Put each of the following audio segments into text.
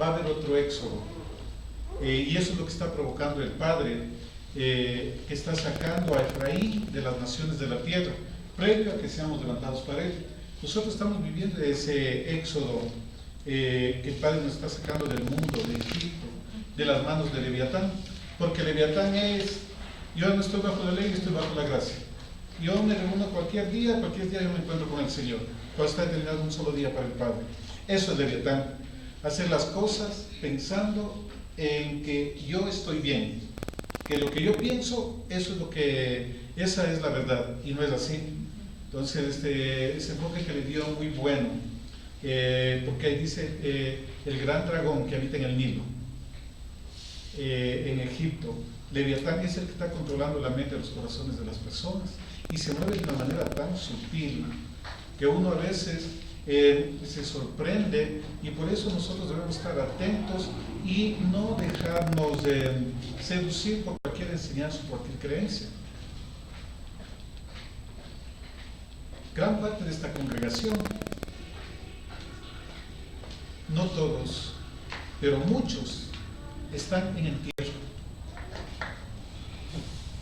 va a haber otro éxodo. Y eso es lo que está provocando el Padre, que está sacando a Efraín de las naciones de la tierra, previo a que seamos levantados para Él. Nosotros estamos viviendo ese éxodo que el Padre nos está sacando del mundo, de Egipto, de las manos de Leviatán, porque Leviatán es, yo no estoy bajo la ley, estoy bajo la gracia. Yo me reúno cualquier día yo me encuentro con el Señor, cuando está determinado un solo día para el Padre. Eso es Leviatán, hacer las cosas pensando en que yo estoy bien, que lo que yo pienso, esa es la verdad, y no es así. Entonces, ese enfoque que le dio muy bueno, porque ahí dice el gran dragón que habita en el Nilo, en Egipto. Leviatán es el que está controlando la mente de los corazones de las personas y se mueve de una manera tan sutil que uno a veces se sorprende, y por eso nosotros debemos estar atentos y no dejarnos seducir por cualquier enseñanza o cualquier creencia. Gran parte de esta congregación, no todos, pero muchos, están en entierro.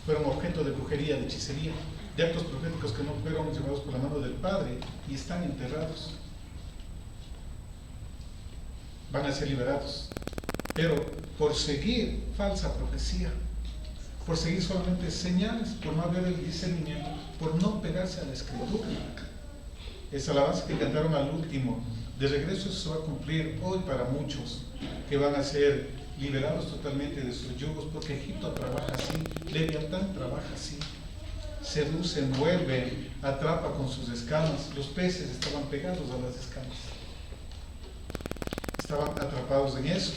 Fueron objeto de brujería, de hechicería, de actos proféticos que no fueron llevados por la mano del Padre y están enterrados. Van a ser liberados, pero por seguir falsa profecía, por seguir solamente señales, por no haber el discernimiento, por no pegarse a la Escritura. Esa alabanza que cantaron al último, de regreso eso se va a cumplir hoy para muchos, que van a ser liberados totalmente de sus yugos, porque Egipto trabaja así, Leviatán trabaja así, seduce, envuelve, atrapa con sus escamas. Los peces estaban pegados a las escamas, estaban atrapados en eso.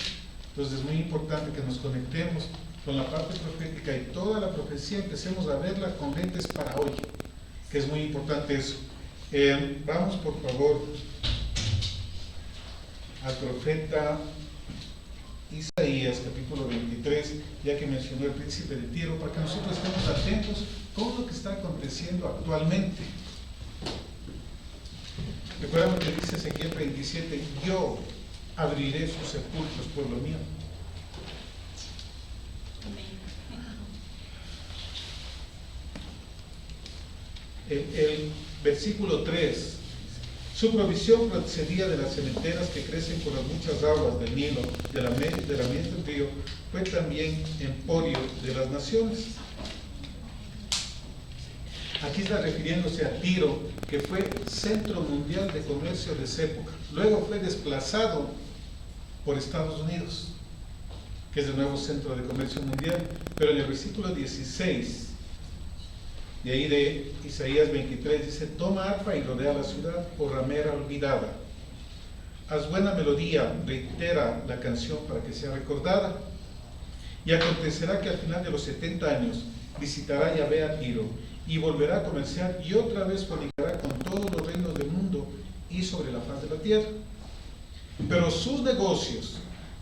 Entonces es muy importante que nos conectemos con la parte profética y toda la profecía empecemos a verla con lentes para hoy, que es muy importante eso. Vamos por favor al profeta Isaías, capítulo 23, ya que mencionó el príncipe de Tiro, para que nosotros estemos atentos con lo que está aconteciendo actualmente. Recuerda lo que dice Ezequiel 27, yo abriré sus sepulcros, pueblo mío. El versículo 3, su provisión procedía de las cementeras que crecen por las muchas aguas del Nilo, de la mies del río, fue también emporio de las naciones. Aquí está refiriéndose a Tiro, que fue centro mundial de comercio de esa época. Luego fue desplazado por Estados Unidos, que es el nuevo centro de comercio mundial. Pero en el versículo 16, de ahí de Isaías 23, dice, toma arpa y rodea la ciudad, por ramera olvidada. Haz buena melodía, reitera la canción para que sea recordada. Y acontecerá que al final de los 70 años visitará Yahvé a Tiro, y volverá a comerciar, y otra vez fornicará con todos los reinos del mundo y sobre la faz de la tierra. Pero sus negocios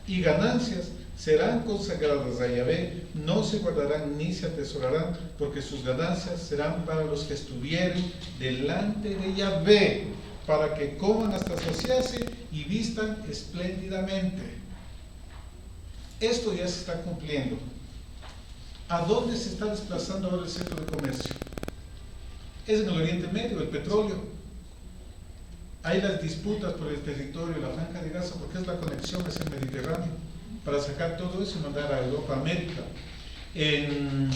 y ganancias serán consagradas a Yahvé, no se guardarán ni se atesorarán, porque sus ganancias serán para los que estuvieren delante de Yahvé, para que coman hasta saciarse y vistan espléndidamente. Esto ya se está cumpliendo. ¿A dónde se está desplazando ahora el centro de comercio? Es en el Oriente Medio, el petróleo. Hay las disputas por el territorio, la franja de Gaza, porque es la conexión hacia el Mediterráneo, para sacar todo eso y mandar a Europa, América. En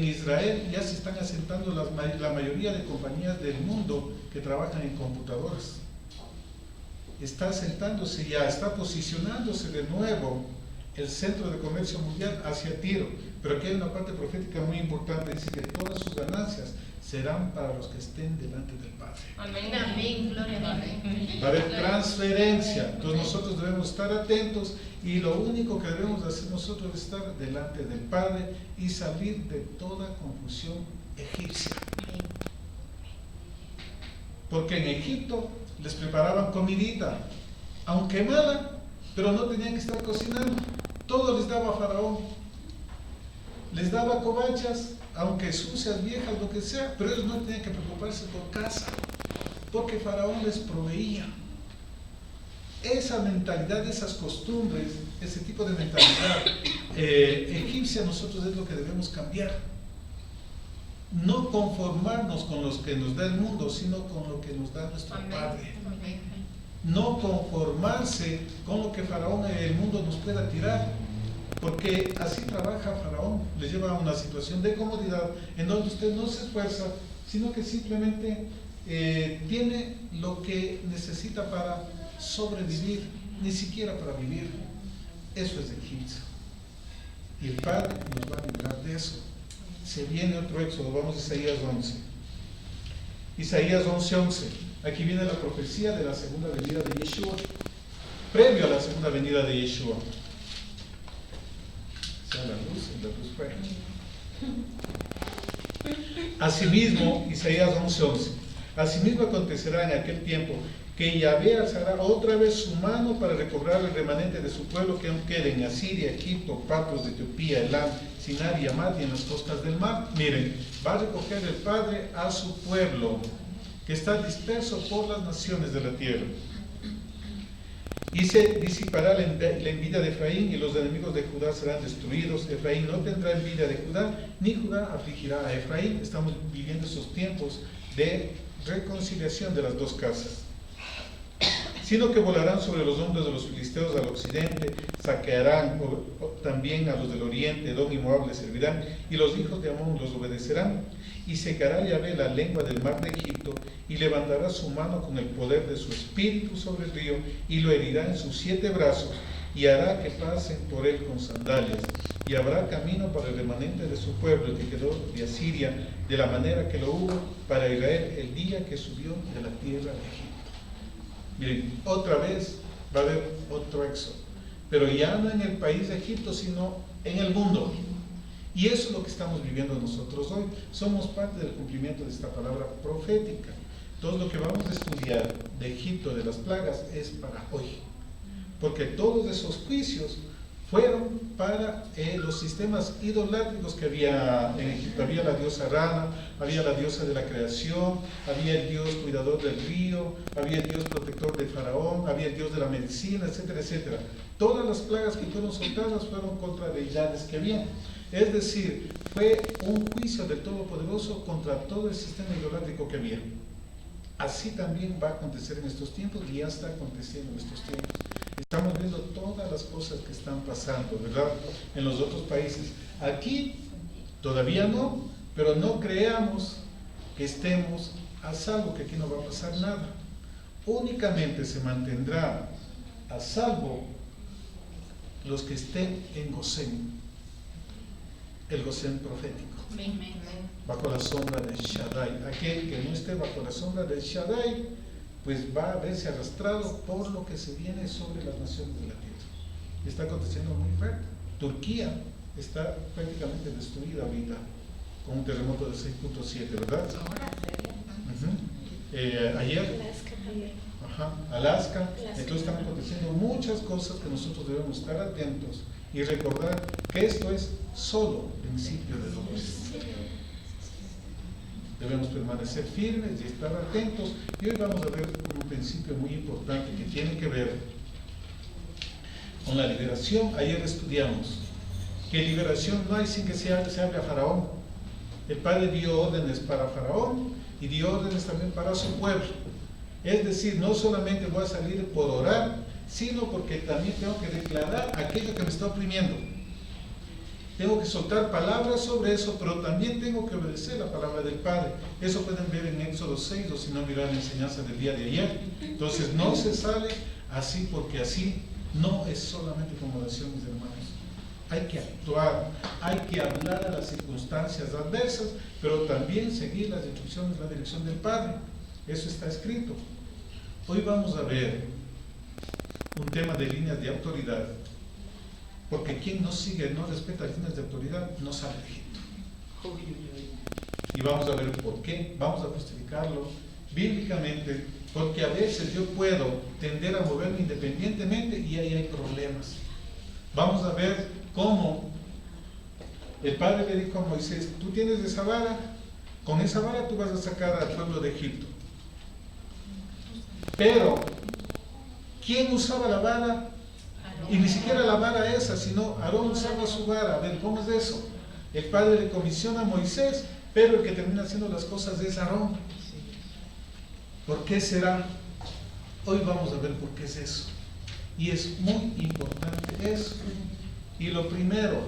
Israel ya se están asentando la mayoría de compañías del mundo que trabajan en computadoras. Está asentándose ya, está posicionándose de nuevo el centro de comercio mundial hacia Tiro. Pero aquí hay una parte profética muy importante, dice que todas sus ganancias serán para los que estén delante del Padre. Amén, amén, gloria a Dios. Va a haber transferencia. Entonces nosotros debemos estar atentos, y lo único que debemos hacer nosotros es estar delante del Padre y salir de toda confusión egipcia. Porque en Egipto les preparaban comidita, aunque mala, pero no tenían que estar cocinando. Todo les daba Faraón. Les daba covachas, aunque sucias, viejas, lo que sea, pero ellos no tenían que preocuparse por casa, porque Faraón les proveía. esa mentalidad, esas costumbres, ese tipo de mentalidad egipcia, nosotros es lo que debemos cambiar. No conformarnos con los que nos da el mundo, sino con lo que nos da nuestro Padre. No conformarse con lo que Faraón y el mundo nos pueda tirar, porque así trabaja Faraón, le lleva a una situación de comodidad en donde usted no se esfuerza, sino que simplemente tiene lo que necesita para sobrevivir, ni siquiera para vivir. Eso es egipcio. Y el Padre nos va a librar de eso. Se viene otro éxodo, vamos a Isaías 11. Isaías 11:11. Aquí viene la profecía de la segunda venida de Yeshua, previo a la segunda venida de Yeshua. Sea la luz fue. Asimismo, Isaías 11:11. Asimismo acontecerá en aquel tiempo que Yahvé alzará otra vez su mano para recobrar el remanente de su pueblo que aún quede en Asiria, Egipto, Patros de Etiopía, Elam, Sinar y Amad y en las costas del mar. Miren, va a recoger el Padre a su pueblo que está disperso por las naciones de la tierra. Y se disipará la envidia de Efraín y los enemigos de Judá serán destruidos. Efraín no tendrá envidia de Judá, ni Judá afligirá a Efraín. Estamos viviendo esos tiempos de reconciliación de las dos casas. Sino que volarán sobre los hombros de los filisteos al occidente, saquearán también a los del oriente, Edom y Moab les servirán, y los hijos de Amón los obedecerán. Y secará Yahvé la lengua del mar de Egipto, y levantará su mano con el poder de su espíritu sobre el río, y lo herirá en sus 7 brazos, y hará que pasen por él con sandalias. Y habrá camino para el remanente de su pueblo, el que quedó de Asiria, de la manera que lo hubo para Israel el día que subió de la tierra de Egipto. Miren, otra vez va a haber otro éxodo, pero ya no en el país de Egipto, sino en el mundo. Y eso es lo que estamos viviendo nosotros hoy. Somos parte del cumplimiento de esta palabra profética. Todo lo que vamos a estudiar de Egipto, de las plagas, es para hoy. Porque todos esos juicios fueron para los sistemas idolátricos que había en Egipto. Había la diosa Rana, había la diosa de la creación, había el dios cuidador del río, había el dios protector de Faraón, había el dios de la medicina, etcétera, etcétera. Todas las plagas que fueron soltadas fueron contra deidades que había. Es decir, fue un juicio del Todopoderoso contra todo el sistema idolátrico que había. Así también va a acontecer en estos tiempos y ya está aconteciendo en estos tiempos. Estamos viendo todas las cosas que están pasando, ¿verdad? En los otros países. Aquí todavía no, pero no creamos que estemos a salvo, que aquí no va a pasar nada. Únicamente se mantendrá a salvo los que estén en Gosén, el Gosén profético, bajo la sombra de Shaddai. Aquel que no esté bajo la sombra de Shaddai, pues va a verse arrastrado por lo que se viene sobre las naciones de la tierra. Está aconteciendo muy fuerte. Turquía está prácticamente destruida ahorita, con un terremoto de 6.7, ¿verdad? Ayer, Alaska. Entonces están aconteciendo muchas cosas que nosotros debemos estar atentos y recordar que esto es solo principio de dolores. Debemos permanecer firmes y estar atentos. Y hoy vamos a ver un principio muy importante que tiene que ver con la liberación. Ayer estudiamos que liberación no hay sin que se hable a Faraón. El Padre dio órdenes para Faraón y dio órdenes también para su pueblo. Es decir, no solamente voy a salir por orar, sino porque también tengo que declarar aquello que me está oprimiendo. Tengo que soltar palabras sobre eso, pero también tengo que obedecer la palabra del Padre. Eso pueden ver en Éxodo 6, o si no, mirar la enseñanza del día de ayer. Entonces, no se sale así porque así no es solamente como oración, mis hermanos. Hay que actuar, hay que hablar a las circunstancias adversas, pero también seguir las instrucciones, la dirección del Padre. Eso está escrito. Hoy vamos a ver un tema de líneas de autoridad, porque quien no sigue, no respeta las líneas de autoridad, no sale de Egipto. Y vamos a ver por qué, vamos a justificarlo bíblicamente, porque a veces yo puedo tender a moverme independientemente y ahí hay problemas. Vamos a ver cómo el Padre le dijo a Moisés: tú tienes esa vara, con esa vara tú vas a sacar al pueblo de Egipto. Pero ¿Quién usaba la vara? Y ni siquiera la vara esa, sino Aarón usaba su vara. A ver, ¿cómo es eso? El Padre le comisiona a Moisés, pero el que termina haciendo las cosas es Aarón. ¿Por qué será? Hoy vamos a ver por qué es eso. Y es muy importante eso. Y lo primero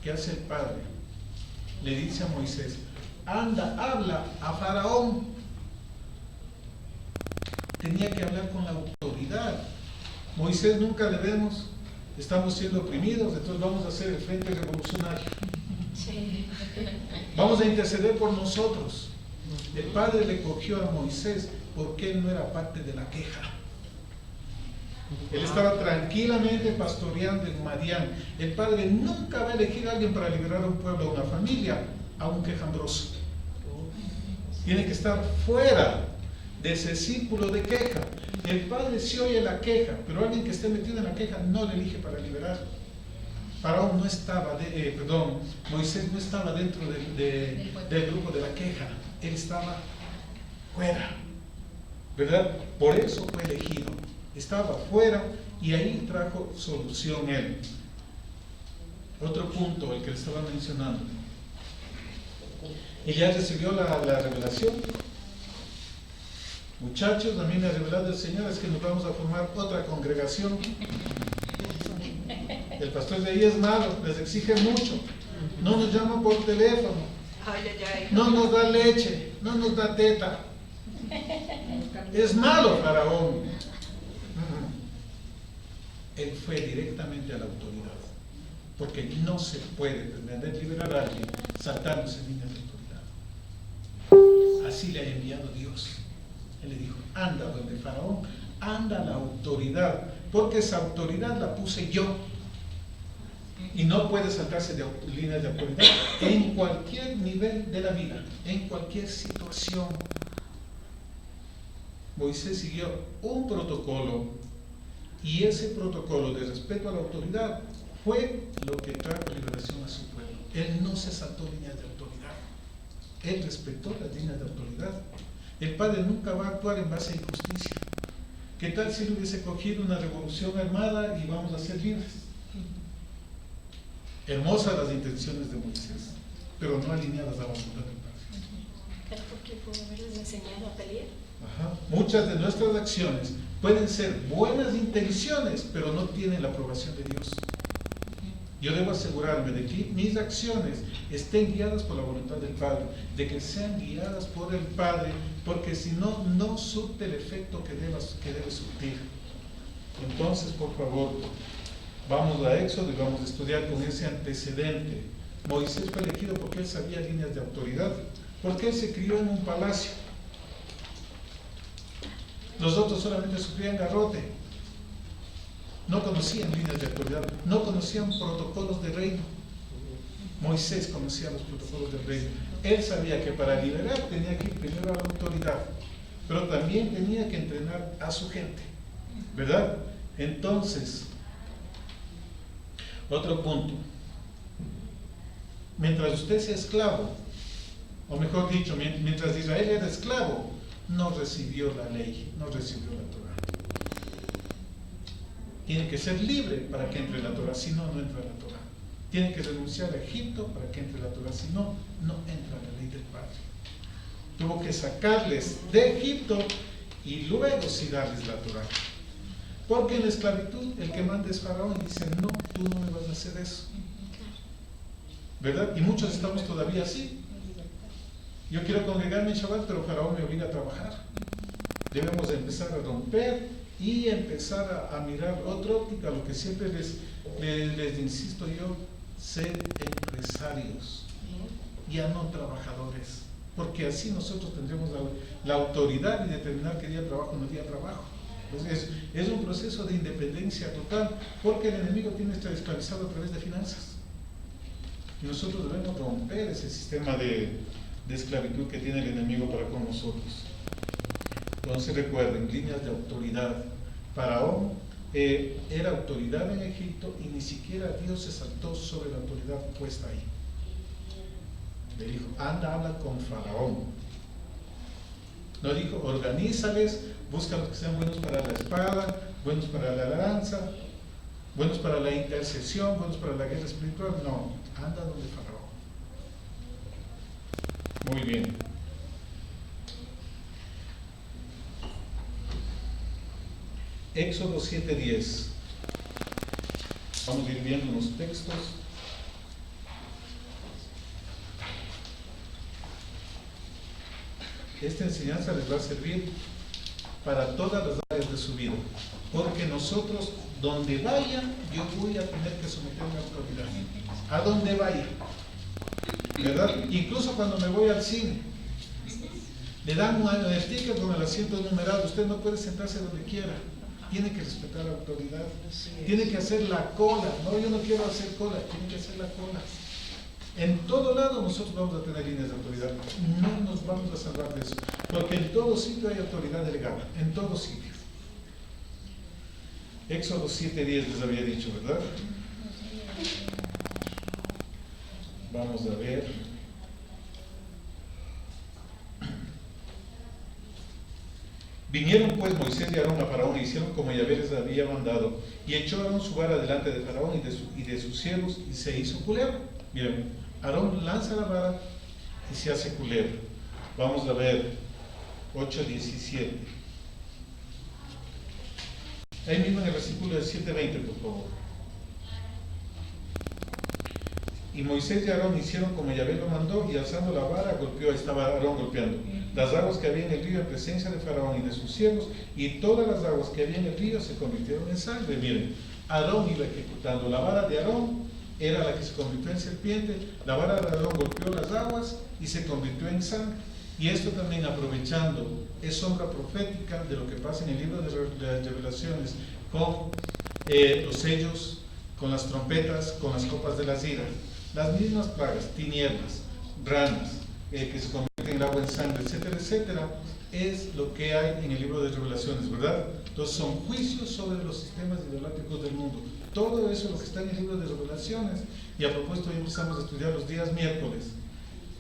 que hace el Padre, le dice a Moisés, anda, habla a Faraón. Tenía que hablar con la autoridad. Moisés nunca le vemos, estamos siendo oprimidos, entonces vamos a hacer el frente revolucionario. Sí. Vamos a interceder por nosotros. El Padre le cogió a Moisés porque él no era parte de la queja. Él estaba tranquilamente pastoreando en Madián. El Padre nunca va a elegir a alguien para liberar a un pueblo, a una familia, a un quejambroso. Tiene que estar fuera de ese círculo de queja. El Padre sí oye la queja, pero alguien que esté metido en la queja no le elige para liberar. Faraón no estaba, Moisés no estaba dentro del grupo de la queja. Él estaba fuera, ¿verdad? Por eso fue elegido. Estaba fuera y ahí trajo solución él. Otro punto, el que le estaba mencionando. Y ya recibió la revelación. Muchachos, a mí me ha revelado el Señor es que nos vamos a formar otra congregación. El pastor de ahí es malo, les exige mucho. No nos llama por teléfono. No nos da leche, no nos da teta. Es malo, Faraón. Él fue directamente a la autoridad. Porque no se puede pretender liberar a alguien saltándose en líneas de autoridad. Así le ha enviado Dios. Él le dijo, anda donde Faraón, anda a la autoridad, porque esa autoridad la puse yo. Y no puede saltarse de líneas de autoridad en cualquier nivel de la vida, en cualquier situación. Moisés siguió un protocolo y ese protocolo de respeto a la autoridad fue lo que trajo liberación a su pueblo. Él no se saltó líneas de autoridad, él respetó las líneas de autoridad. El Padre nunca va a actuar en base a injusticia. ¿Qué tal si él hubiese cogido una revolución armada y vamos a ser libres? Hermosas las intenciones de Moisés, pero no alineadas a la voluntad del Padre. ¿Pero por qué pudo haberles enseñado a pelear? Ajá. Muchas de nuestras acciones pueden ser buenas intenciones, pero no tienen la aprobación de Dios. Yo debo asegurarme de que mis acciones estén guiadas por la voluntad del Padre, de que sean guiadas por el Padre, porque si no, no surte el efecto que debe surtir. Entonces, por favor, vamos a Éxodo y vamos a estudiar con ese antecedente. Moisés fue elegido porque él sabía líneas de autoridad, porque él se crió en un palacio. Los otros solamente sufrían garrote. No conocían líneas de autoridad, no conocían protocolos de reino. Moisés conocía los protocolos del reino. Él sabía que para liberar tenía que ir primero a la autoridad, pero también tenía que entrenar a su gente, ¿verdad? Entonces, otro punto. Mientras usted sea esclavo, o mejor dicho, mientras Israel era esclavo, no recibió la ley, no recibió la Torah. Tiene que ser libre para que entre la Torah, si no, no entra la Torah. Tiene que renunciar a Egipto para que entre la Torah, si no, no entra la ley del Padre. Tuvo que sacarles de Egipto y luego sí darles la Torah. Porque en la esclavitud el que manda es Faraón y dice, no, tú no me vas a hacer eso. ¿Verdad? Y muchos estamos todavía así. Yo quiero congregarme en Shabbat, pero Faraón me obliga a trabajar. Debemos empezar a romper y empezar a mirar otra óptica. Lo que siempre les insisto yo, ser empresarios, ya no trabajadores, porque así nosotros tendremos la autoridad de determinar qué día trabajo o no día trabajo. Entonces, es un proceso de independencia total, porque el enemigo tiene esclavizado a través de finanzas. Y nosotros debemos romper ese sistema de esclavitud que tiene el enemigo para con nosotros. Entonces recuerden, líneas de autoridad. Faraón era autoridad en Egipto y ni siquiera Dios se saltó sobre la autoridad puesta ahí. Le dijo, anda, habla con Faraón. No dijo, organízales, busca los que sean buenos para la espada, buenos para la lanza, buenos para la intercesión, buenos para la guerra espiritual. No, anda donde Faraón. Muy bien. Éxodo 7:10. Vamos a ir viendo los textos. Esta enseñanza les va a servir para todas las áreas de su vida, porque nosotros, donde vaya, yo voy a tener que someterme a autoridad. A donde vaya, ¿verdad? Incluso cuando me voy al cine, le dan el ticket con el asiento numerado. Usted no puede sentarse donde quiera, tiene que respetar la autoridad, tiene que hacer la cola. No, yo no quiero hacer cola, tiene que hacer la cola. En todo lado nosotros vamos a tener líneas de autoridad, no nos vamos a salvar de eso, porque en todo sitio hay autoridad delegada, en todo sitio. Éxodo 7:10 les había dicho, ¿verdad? Vamos a ver. Vinieron pues Moisés y Aarón a Faraón e hicieron como Yahvé les había mandado, y echó Aarón su vara delante de Faraón y de sus siervos, y se hizo culebra. Miren, Aarón lanza la vara y se hace culebra. Vamos a ver 8:17. Ahí mismo en el versículo de 7:20, por favor. Y Moisés y Aarón hicieron como Yahvé lo mandó, y alzando la vara golpeó. Ahí estaba Aarón golpeando las aguas que había en el río en presencia de Faraón y de sus siervos, y todas las aguas que había en el río se convirtieron en sangre. Miren, Aarón iba ejecutando. La vara de Aarón era la que se convirtió en serpiente, la vara de Aarón golpeó las aguas y se convirtió en sangre. Y esto también, aprovechando, es sombra profética de lo que pasa en el libro de las Revelaciones, con los sellos, con las trompetas, con las copas de las iras. Las mismas plagas, tinieblas, ranas, que se convierten en agua en sangre, etcétera, etcétera, es lo que hay en el libro de Revelaciones, ¿verdad? Entonces son juicios sobre los sistemas idolátricos del mundo. Todo eso es lo que está en el libro de Revelaciones, y a propósito hoy empezamos a estudiar los días miércoles.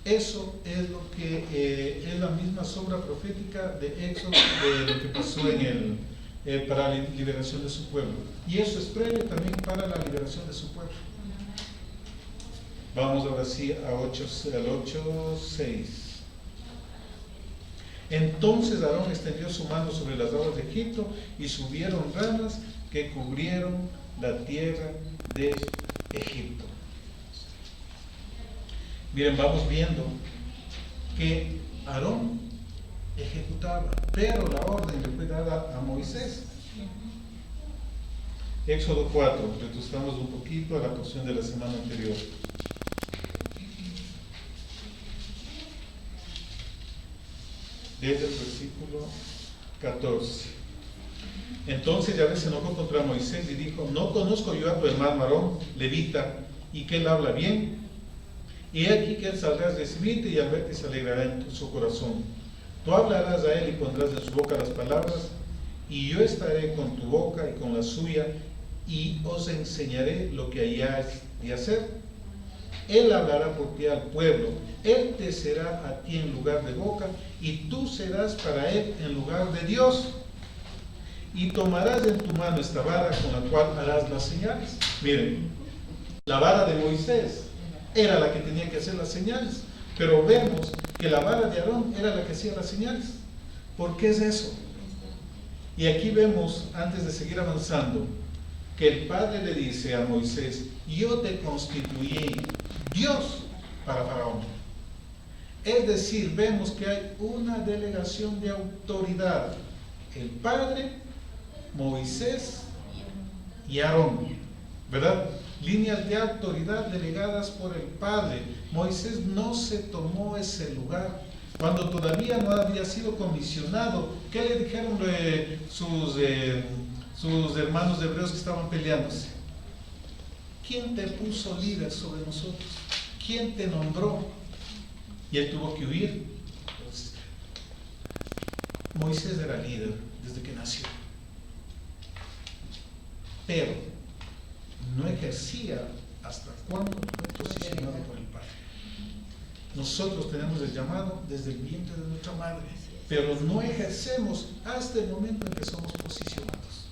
Eso es lo que es la misma sombra profética de Éxodo, de lo que pasó en para la liberación de su pueblo. Y eso es previo también para la liberación de su pueblo. Vamos ahora sí al 8:6. Entonces Aarón extendió su mano sobre las aguas de Egipto, y subieron ranas que cubrieron la tierra de Egipto. Miren, vamos viendo que Aarón ejecutaba, pero la orden le fue dada a Moisés. Éxodo 4, retrocedamos un poquito a la porción de la semana anterior. Desde el versículo 14. Entonces Yahvé se enojó contra Moisés y dijo: ¿no conozco yo a tu hermano Aarón, levita, y que él habla bien? Y he aquí que él saldrá a recibirte, y al verte se alegrará en su corazón. Tú hablarás a él y pondrás en su boca las palabras, y yo estaré con tu boca y con la suya, y os enseñaré lo que hayáis de hacer. Él hablará por ti al pueblo, él te será a ti en lugar de boca, y tú serás para él en lugar de Dios. Y tomarás en tu mano esta vara con la cual harás las señales. Miren, la vara de Moisés era la que tenía que hacer las señales, pero vemos que la vara de Aarón era la que hacía las señales. ¿Por qué es eso? Y aquí vemos, antes de seguir avanzando, que el Padre le dice a Moisés: yo te constituí Dios para Faraón. Es decir, vemos que hay una delegación de autoridad: el Padre, Moisés y Aarón, ¿verdad? Líneas de autoridad delegadas por el Padre. Moisés no se tomó ese lugar cuando todavía no había sido comisionado. ¿Qué le dijeron sus hermanos hebreos que estaban peleándose? ¿Quién te puso líder sobre nosotros? ¿Quién te nombró? Y él tuvo que huir. Entonces, Moisés era líder desde que nació, pero no ejercía hasta cuando fue posicionado por el Padre. Nosotros tenemos el llamado desde el vientre de nuestra madre, pero no ejercemos hasta el momento en que somos posicionados.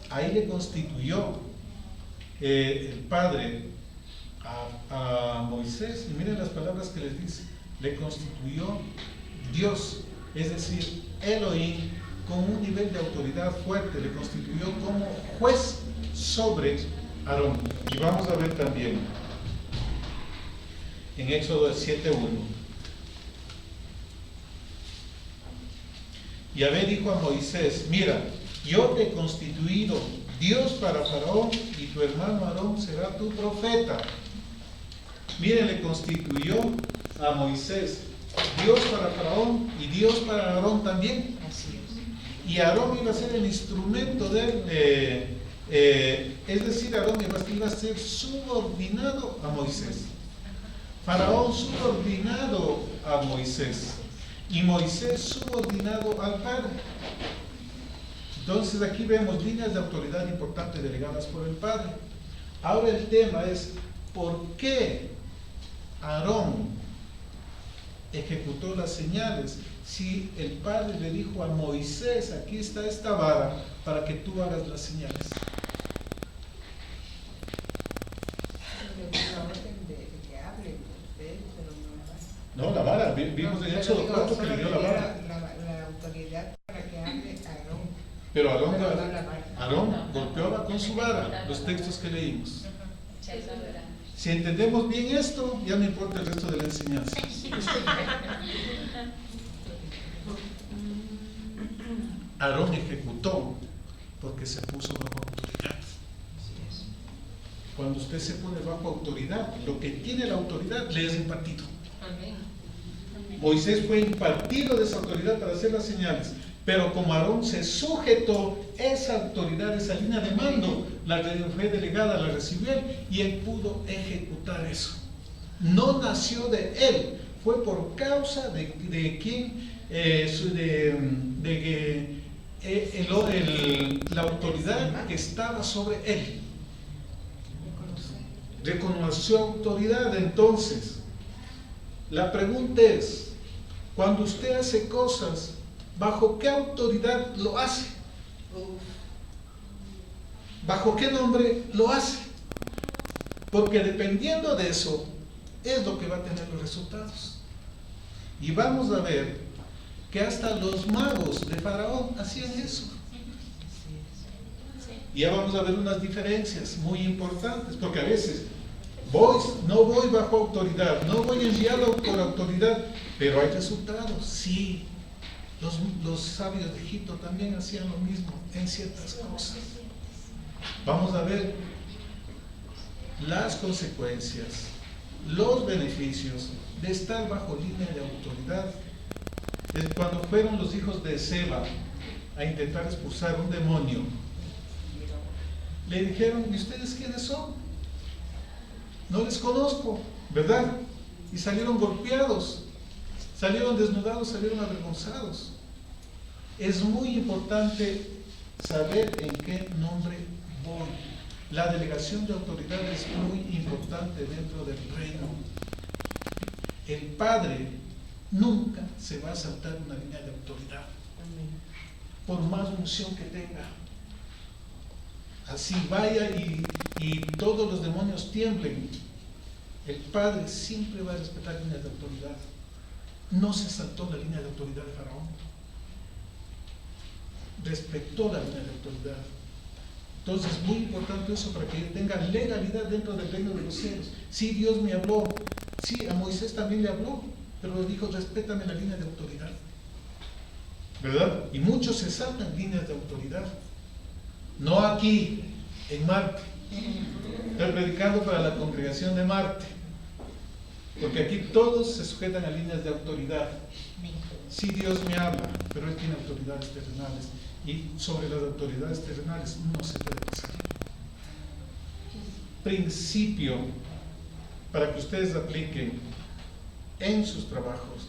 Ahí le constituyó el Padre a Moisés, y miren las palabras que les dice: le constituyó Dios, es decir, Elohim, con un nivel de autoridad fuerte, le constituyó como juez sobre Aarón. Y vamos a ver también en Éxodo 7:1. Yahvé dijo a Moisés: mira, yo te he constituido Dios para Faraón, y tu hermano Aarón será tu profeta. Miren, le constituyó a Moisés Dios para Faraón y Dios para Aarón también. Así es. Y Aarón iba a ser el instrumento de él, es decir, Aarón iba a ser subordinado a Moisés. Faraón subordinado a Moisés y Moisés subordinado al Padre. Entonces aquí vemos líneas de autoridad importantes delegadas por el Padre. Ahora el tema es: ¿por qué Aarón ejecutó las señales si el Padre le dijo a Moisés: aquí está esta vara para que tú hagas las señales? No, la vara, vimos en Éxodo 4 que le dio la vara. La autoridad para que hable Aarón. Pero Aarón, Pero no la vara. Aarón golpeaba con su vara, los textos que leímos. Si entendemos bien esto, ya no importa el resto de la enseñanza. Aarón ejecutó porque se puso bajo autoridad. Cuando usted se pone bajo autoridad, lo que tiene la autoridad le es impartido. Moisés fue impartido de esa autoridad para hacer las señales, pero como Aarón se sujetó, esa autoridad, esa línea de mando, la fue delegada, la recibió él, y él pudo ejecutar eso. No nació de él, fue por causa de quien, la autoridad que estaba sobre él. Reconoció autoridad. Entonces, la pregunta es: cuando usted hace cosas, ¿bajo qué autoridad lo hace? ¿Bajo qué nombre lo hace? Porque dependiendo de eso, es lo que va a tener los resultados. Y vamos a ver que hasta los magos de Faraón hacían eso. Y ya vamos a ver unas diferencias muy importantes, porque a veces no voy bajo autoridad, no voy enviado por autoridad, pero hay resultados. Sí, los sabios de Egipto también hacían lo mismo en ciertas cosas. Vamos a ver las consecuencias, los beneficios de estar bajo línea de autoridad. Cuando fueron los hijos de Seba a intentar expulsar un demonio, le dijeron: ¿y ustedes quiénes son? No les conozco, ¿verdad? Y salieron golpeados, salieron desnudados, salieron avergonzados. Es muy importante saber en qué nombre voy. La delegación de autoridad es muy importante dentro del reino. El Padre nunca se va a saltar una línea de autoridad, por más unción que tenga. Así vaya y todos los demonios tiemblen, el Padre siempre va a respetar líneas de autoridad. No se saltó la línea de autoridad de Faraón, respetó la línea de autoridad. Entonces es muy importante eso para que tenga legalidad dentro del reino de los cielos. Sí, Dios me habló, sí, a Moisés también le habló, pero le dijo: respétame la línea de autoridad, ¿verdad? Y muchos se saltan líneas de autoridad. No aquí, en Marte. Estoy predicando para la congregación de Marte, porque aquí todos se sujetan a líneas de autoridad. Sí, Dios me habla, pero Él tiene autoridades terrenales, y sobre las autoridades terrenales no se puede pasar. Principio para que ustedes apliquen en sus trabajos,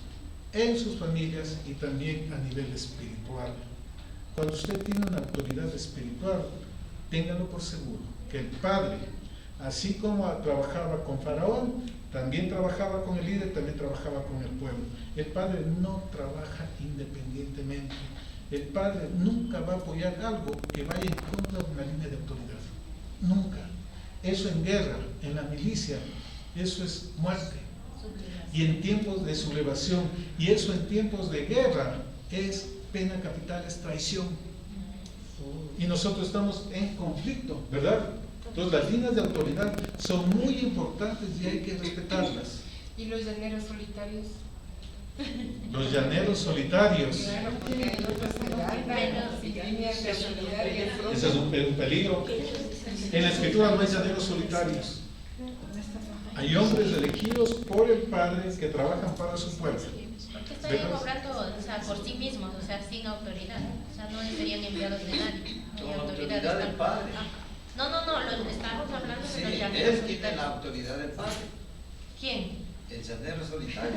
en sus familias y también a nivel espiritual. Cuando usted tiene una autoridad espiritual, téngalo por seguro que el Padre Así como trabajaba con Faraón, también trabajaba con el líder, también trabajaba con el pueblo. El padre no trabaja independientemente. El padre nunca va a apoyar algo que vaya en contra de una línea de autoridad. Nunca. Eso en guerra, en la milicia, eso es muerte. Y en tiempos de sublevación, y eso en tiempos de guerra, es pena capital, es traición. Y nosotros estamos en conflicto, ¿verdad? Entonces las líneas de autoridad son muy importantes y hay que respetarlas. ¿Y los llaneros solitarios? Los llaneros solitarios, Claro, porque hay otros que andan sin líneas de autoridad y eso. ese es un peligro. En la escritura no hay llaneros solitarios. Hay hombres elegidos por el Padre que trabajan para su pueblo. Porque estarían obrando, o sea, por sí mismos, o sea, sin autoridad. O sea, no serían enviados de nadie. Con Hay autoridad están- del Padre. No, estamos hablando Sí, de los llaneros él tiene la solitarios. autoridad del Padre. ¿Quién? El llanero solitario.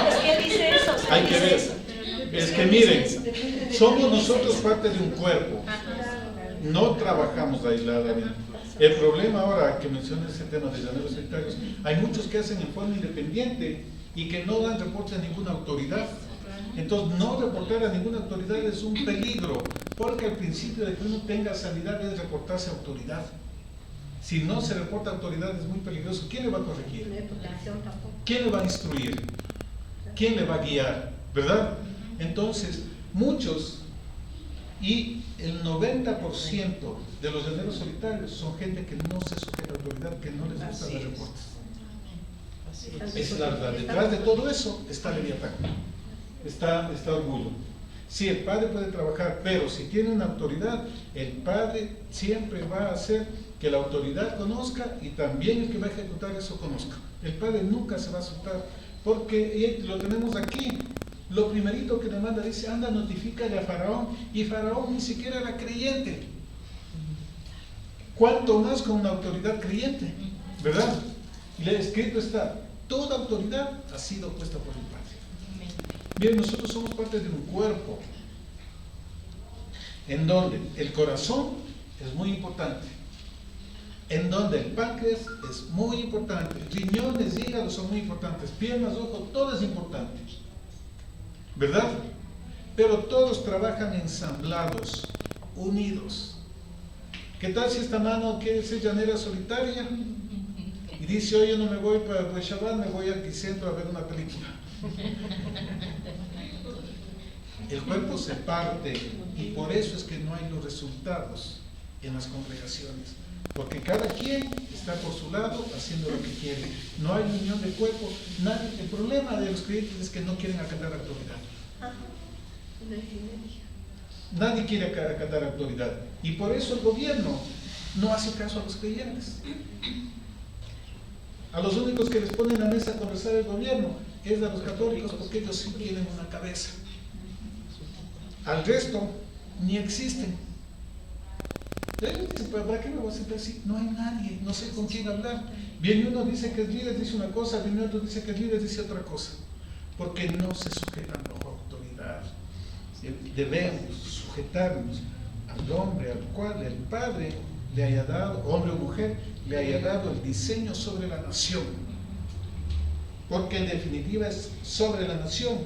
Es que dice eso. Hay que ver. Es que miren, somos nosotros parte de un cuerpo. Ajá. No trabajamos aisladamente. El problema ahora que mencioné ese tema de llaneros solitarios, hay muchos que hacen en forma independiente y que no dan reporte a ninguna autoridad. Entonces, no reportar a ninguna autoridad es un peligro, porque al principio de que uno tenga sanidad es reportarse a autoridad. Si no se reporta a autoridad es muy peligroso. ¿Quién le va a corregir? ¿Quién le va a instruir? ¿Quién le va a guiar? ¿Verdad? Entonces, muchos, y el 90% de los llaneros solitarios son gente que no se sujeta a autoridad, que no les gusta Así dar es. reportes. Es la verdad. Detrás de todo eso está Leviatán, está orgullo. Sí, el padre puede trabajar, pero si tiene una autoridad, el padre siempre va a hacer que la autoridad conozca y también el que va a ejecutar eso conozca. El padre nunca se va a soltar, porque lo tenemos aquí. Lo primerito que le manda dice, anda, notifícale a Faraón, y Faraón ni siquiera era creyente. ¿Cuánto más con una autoridad creyente? ¿Verdad? Y el escrito está, toda autoridad ha sido puesta por el Padre. Bien, nosotros somos parte de un cuerpo en donde el corazón es muy importante, en donde el páncreas es muy importante, riñones, hígados son muy importantes, piernas, ojos, todo es importante, ¿verdad? Pero todos trabajan ensamblados, unidos. ¿Qué tal si esta mano quiere ser llanera solitaria y dice, oye, no me voy para Hueshabán, me voy al centro a ver una película? El cuerpo se parte y por eso es que no hay los resultados en las congregaciones, porque cada quien está por su lado haciendo lo que quiere. No hay unión de cuerpo. El problema de los creyentes es que no quieren acatar autoridad. Nadie quiere acatar autoridad y por eso el gobierno no hace caso a los creyentes. A los únicos que les ponen a mesa a conversar el gobierno es a los católicos, porque ellos sí tienen una cabeza. Al resto ni existen. Ellos dicen, ¿para qué me voy a sentar así? No hay nadie, no sé con quién hablar. Viene uno, dice que es líder, dice una cosa, viene otro, dice que es líder, dice otra cosa. Porque no se sujetan bajo autoridad. Debemos sujetarnos al hombre al cual el Padre le haya dado, hombre o mujer, le haya dado el diseño sobre la nación. Porque en definitiva es sobre la nación.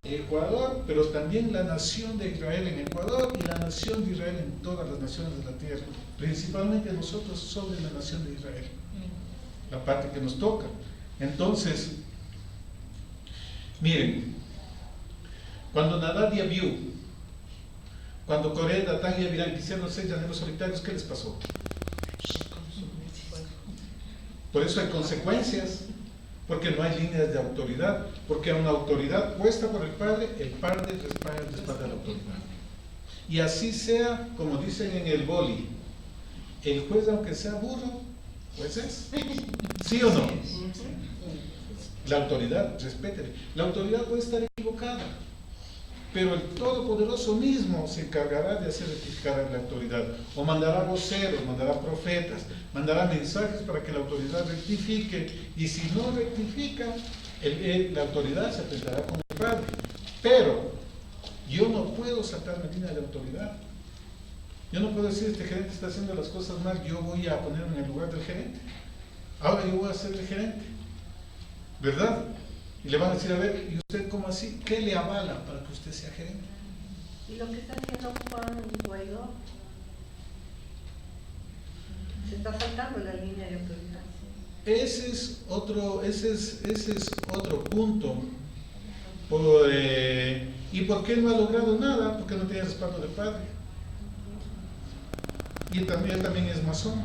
Ecuador, pero también la nación de Israel en Ecuador y la nación de Israel en todas las naciones de la tierra, principalmente nosotros sobre la nación de Israel, la parte que nos toca. Entonces, miren, cuando Nadab y Abiú, cuando Coré, Datán y Abiram quisieron ser llaneros solitarios, ¿qué les pasó? Por eso hay consecuencias. Porque no hay líneas de autoridad, porque a una autoridad puesta por el Padre respalda la autoridad. Y así sea, como dicen en el boli, el juez, aunque sea burro, pues es. ¿Sí o no? La autoridad, respétele. La autoridad puede estar equivocada, pero el Todopoderoso mismo se encargará de hacer rectificar la autoridad, o mandará voceros, mandará profetas, mandará mensajes para que la autoridad rectifique, y si no rectifica, la autoridad se atentará con el Padre. Pero yo no puedo saltar mi línea de autoridad, Yo no puedo decir, este gerente está haciendo las cosas mal, yo voy a ponerme en el lugar del gerente. Ahora yo voy a ser el gerente, ¿verdad? Y le van a decir, a ver, ¿y usted cómo así? ¿Qué le avala para que usted sea gerente? Y lo que está haciendo Juan Guaidó se está saltando la línea de autoridad. Ese es otro punto. ¿Y por qué no ha logrado nada? Porque no tiene respaldo del padre. Y él también es masón.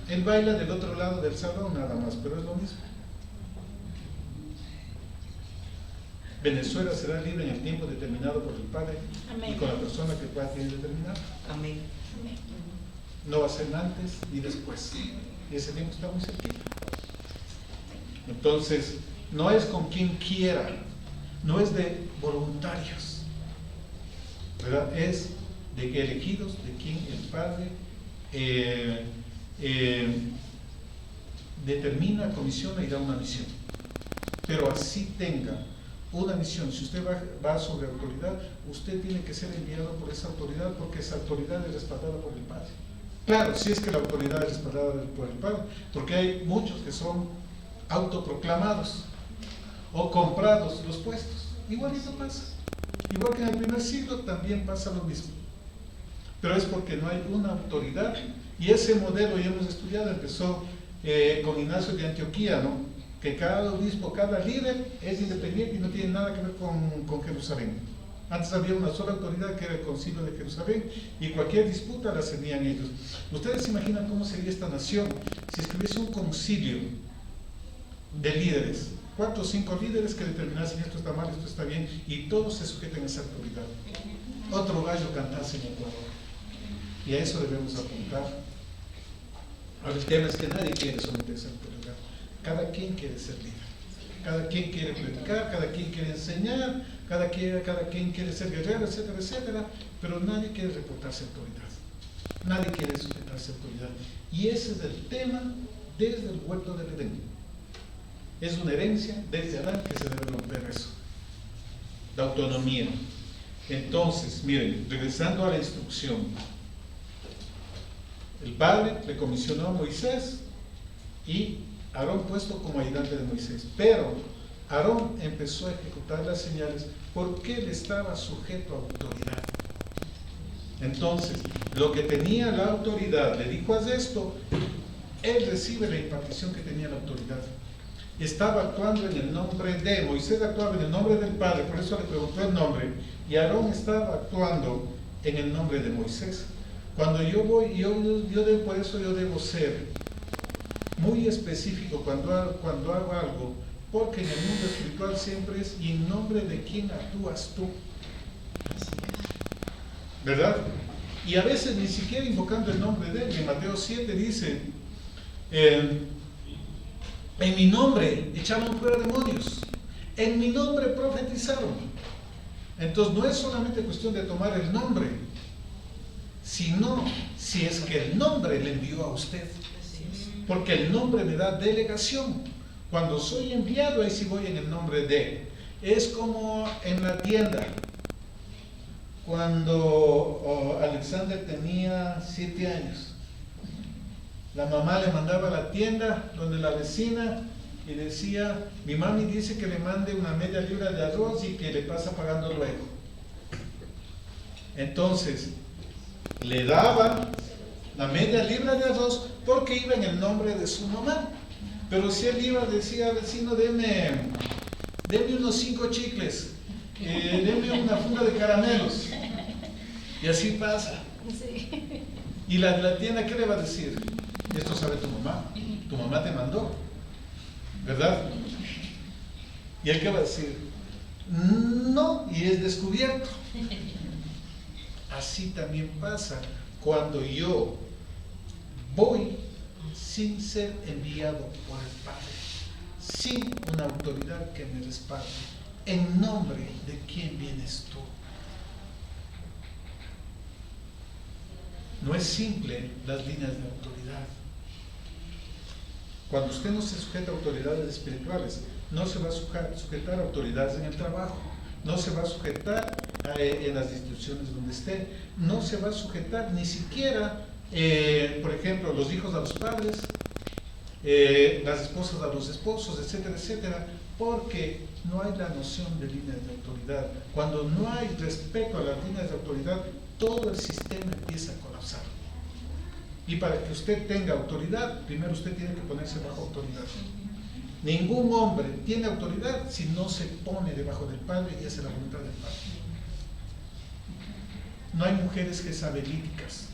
Él baila del otro lado del salón nada más, pero es lo mismo. Venezuela será libre en el tiempo determinado por el Padre. Amén. Y con la persona que el Padre tiene determinado. Amén. No va a ser antes ni después. Y ese tiempo está muy cerquita. Entonces, no es con quien quiera, no es de voluntarios, ¿verdad? Es de que elegidos, de quien el Padre determina, comisiona y da una misión. Pero así tenga una misión, si usted va sobre autoridad, usted tiene que ser enviado por esa autoridad, porque esa autoridad es respaldada por el Padre. Claro, si es que la autoridad es respaldada por el Padre, porque hay muchos que son autoproclamados o comprados los puestos. Igualito pasa. Igual que en el primer siglo también pasa lo mismo. Pero es porque no hay una autoridad, y ese modelo ya hemos estudiado, empezó con Ignacio de Antioquía, ¿no? Que cada obispo, cada líder es independiente y no tiene nada que ver con Jerusalén. Antes había una sola autoridad que era el Concilio de Jerusalén, y cualquier disputa la hacían ellos. ¿Ustedes se imaginan cómo sería esta nación si escribiese un concilio de líderes? 4 o 5 líderes que determinasen esto está mal, esto está bien, y todos se sujeten a esa autoridad. Otro gallo cantase en Ecuador. Y a eso debemos apuntar. Ahora el tema es que nadie quiere someterse a autoridad. Cada quien quiere ser líder. Cada quien quiere predicar, cada quien quiere enseñar, cada quien quiere ser guerrero, etcétera, etcétera, pero nadie quiere reportarse a autoridad. Nadie quiere sujetarse a autoridad. Y ese es el tema desde el huerto del Edén. Es una herencia desde Adán que se debe romper eso. La autonomía. Entonces, miren, regresando a la instrucción. El Padre le comisionó a Moisés y Aarón puesto como ayudante de Moisés. Pero Aarón empezó a ejecutar las señales porque él estaba sujeto a autoridad. Entonces, lo que tenía la autoridad, le dijo: haz esto, él recibe la impartición que tenía la autoridad. Estaba actuando en el nombre de Moisés, actuaba en el nombre del Padre, por eso le preguntó el nombre, y Aarón estaba actuando en el nombre de Moisés. Cuando yo voy, por eso yo debo ser muy específico cuando hago algo, porque en el mundo espiritual siempre es y en nombre de quién actúas tú, ¿verdad? Y a veces ni siquiera invocando el nombre de él. En Mateo 7 dice, en mi nombre echaron fuera demonios, en mi nombre profetizaron. Entonces no es solamente cuestión de tomar el nombre, sino si es que el nombre le envió a usted, porque el nombre me da delegación. Cuando soy enviado, ahí sí voy en el nombre de. Es como en la tienda, cuando Alexander tenía 7 años, la mamá le mandaba a la tienda donde la vecina y decía: mi mami dice que le mande una media libra de arroz y que le pasa pagando luego. Entonces le daba la media libra de arroz porque iba en el nombre de su mamá. Pero si él iba, decía: vecino, deme unos 5 chicles, deme una funda de caramelos. Y así pasa. Sí. Y la de la tienda, ¿qué le va a decir? Esto sabe tu mamá te mandó, ¿verdad? ¿Y él qué va a decir? No, y es descubierto. Así también pasa cuando yo voy sin ser enviado por el Padre, sin una autoridad que me respalde. ¿En nombre de quién vienes tú? No es simple las líneas de autoridad. Cuando usted no se sujeta a autoridades espirituales, no se va a sujetar a autoridades en el trabajo, no se va a sujetar en las instituciones donde esté. No se va a sujetar ni siquiera, por ejemplo, los hijos a los padres, las esposas a los esposos, etcétera, etcétera, porque no hay la noción de líneas de autoridad. Cuando no hay respeto a las líneas de autoridad, todo el sistema empieza a colapsar. Y para que usted tenga autoridad, primero usted tiene que ponerse bajo autoridad. Ningún hombre tiene autoridad si no se pone debajo del padre y hace la voluntad del padre. No hay mujeres jezabelíticas.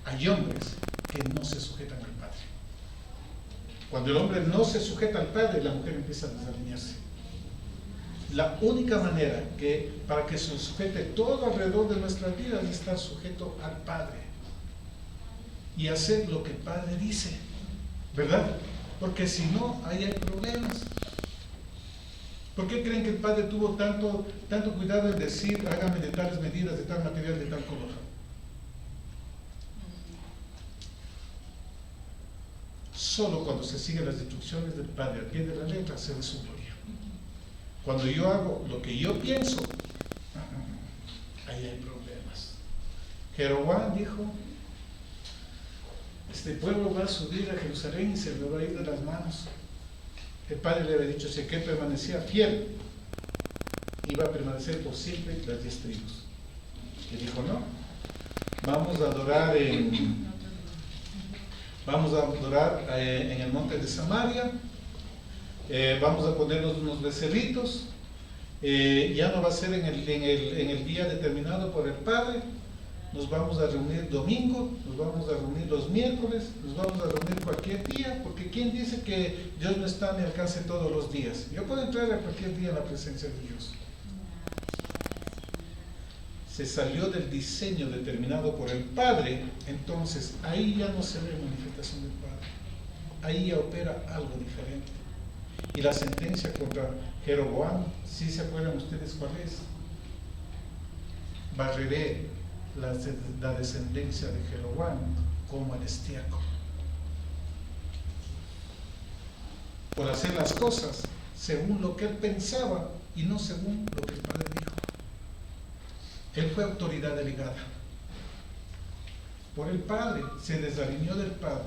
Hay hombres que no se sujetan al padre. Cuando el hombre no se sujeta al padre, la mujer empieza a desalinearse. La única manera para que se sujete todo alrededor de nuestras vidas es estar sujeto al padre y hacer lo que el padre dice, ¿verdad? Porque si no, ahí hay problemas. ¿Por qué creen que el padre tuvo tanto cuidado en decir, hágame de tales medidas, de tal material, de tal color? Solo cuando se siguen las instrucciones del padre al pie de la letra se ve su gloria. Cuando yo hago lo que yo pienso, ahí hay problemas. Jeroboam dijo, este pueblo va a subir a Jerusalén y se le va a ir de las manos. El padre le había dicho, si aquel permanecía fiel, iba a permanecer por siempre las 10 tribus. Y dijo, no, vamos a adorar en el monte de Samaria, vamos a ponernos unos becerritos, ya no va a ser en el día determinado por el padre. Nos vamos a reunir domingo, nos vamos a reunir los miércoles, nos vamos a reunir cualquier día, porque ¿quién dice que Dios no está a mi alcance todos los días? Yo puedo entrar a cualquier día en la presencia de Dios. Se salió del diseño determinado por el Padre, entonces ahí ya no se ve manifestación del Padre. Ahí ya opera algo diferente. Y la sentencia contra Jeroboam, ¿sí se acuerdan ustedes cuál es? Barreré la descendencia de Jeroboam como el estiércol. Por hacer las cosas según lo que él pensaba y no según lo que el Padre dijo. Él fue autoridad delegada por el Padre, se desalineó del Padre.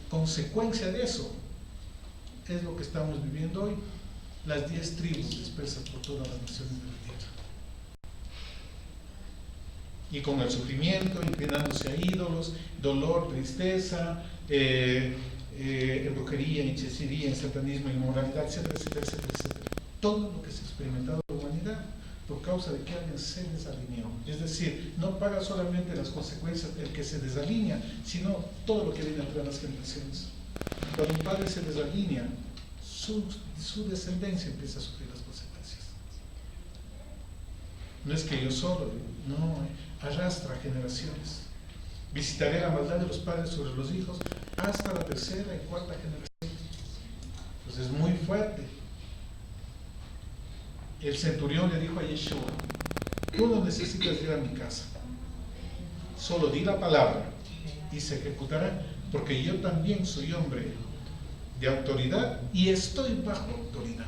Consecuencia de eso es lo que estamos viviendo hoy, las 10 tribus dispersas por todas las naciones de la tierra. Y con el sufrimiento, inclinándose a ídolos, dolor, tristeza, brujería, hechicería, satanismo, inmoralidad, etcétera, etcétera, etcétera, etcétera. Todo lo que se ha experimentado en la humanidad por causa de que alguien se desalineó. Es decir, no paga solamente las consecuencias del que se desalinea, sino todo lo que viene atrás de las generaciones. Cuando un padre se desalinea, su descendencia empieza a sufrir las consecuencias. No es que yo solo, no, arrastra generaciones. Visitaré la maldad de los padres sobre los hijos hasta la tercera y cuarta generación. Entonces es muy fuerte. El centurión le dijo a Yeshua, tú no necesitas ir a mi casa, solo di la palabra y se ejecutará, porque yo también soy hombre de autoridad y estoy bajo autoridad.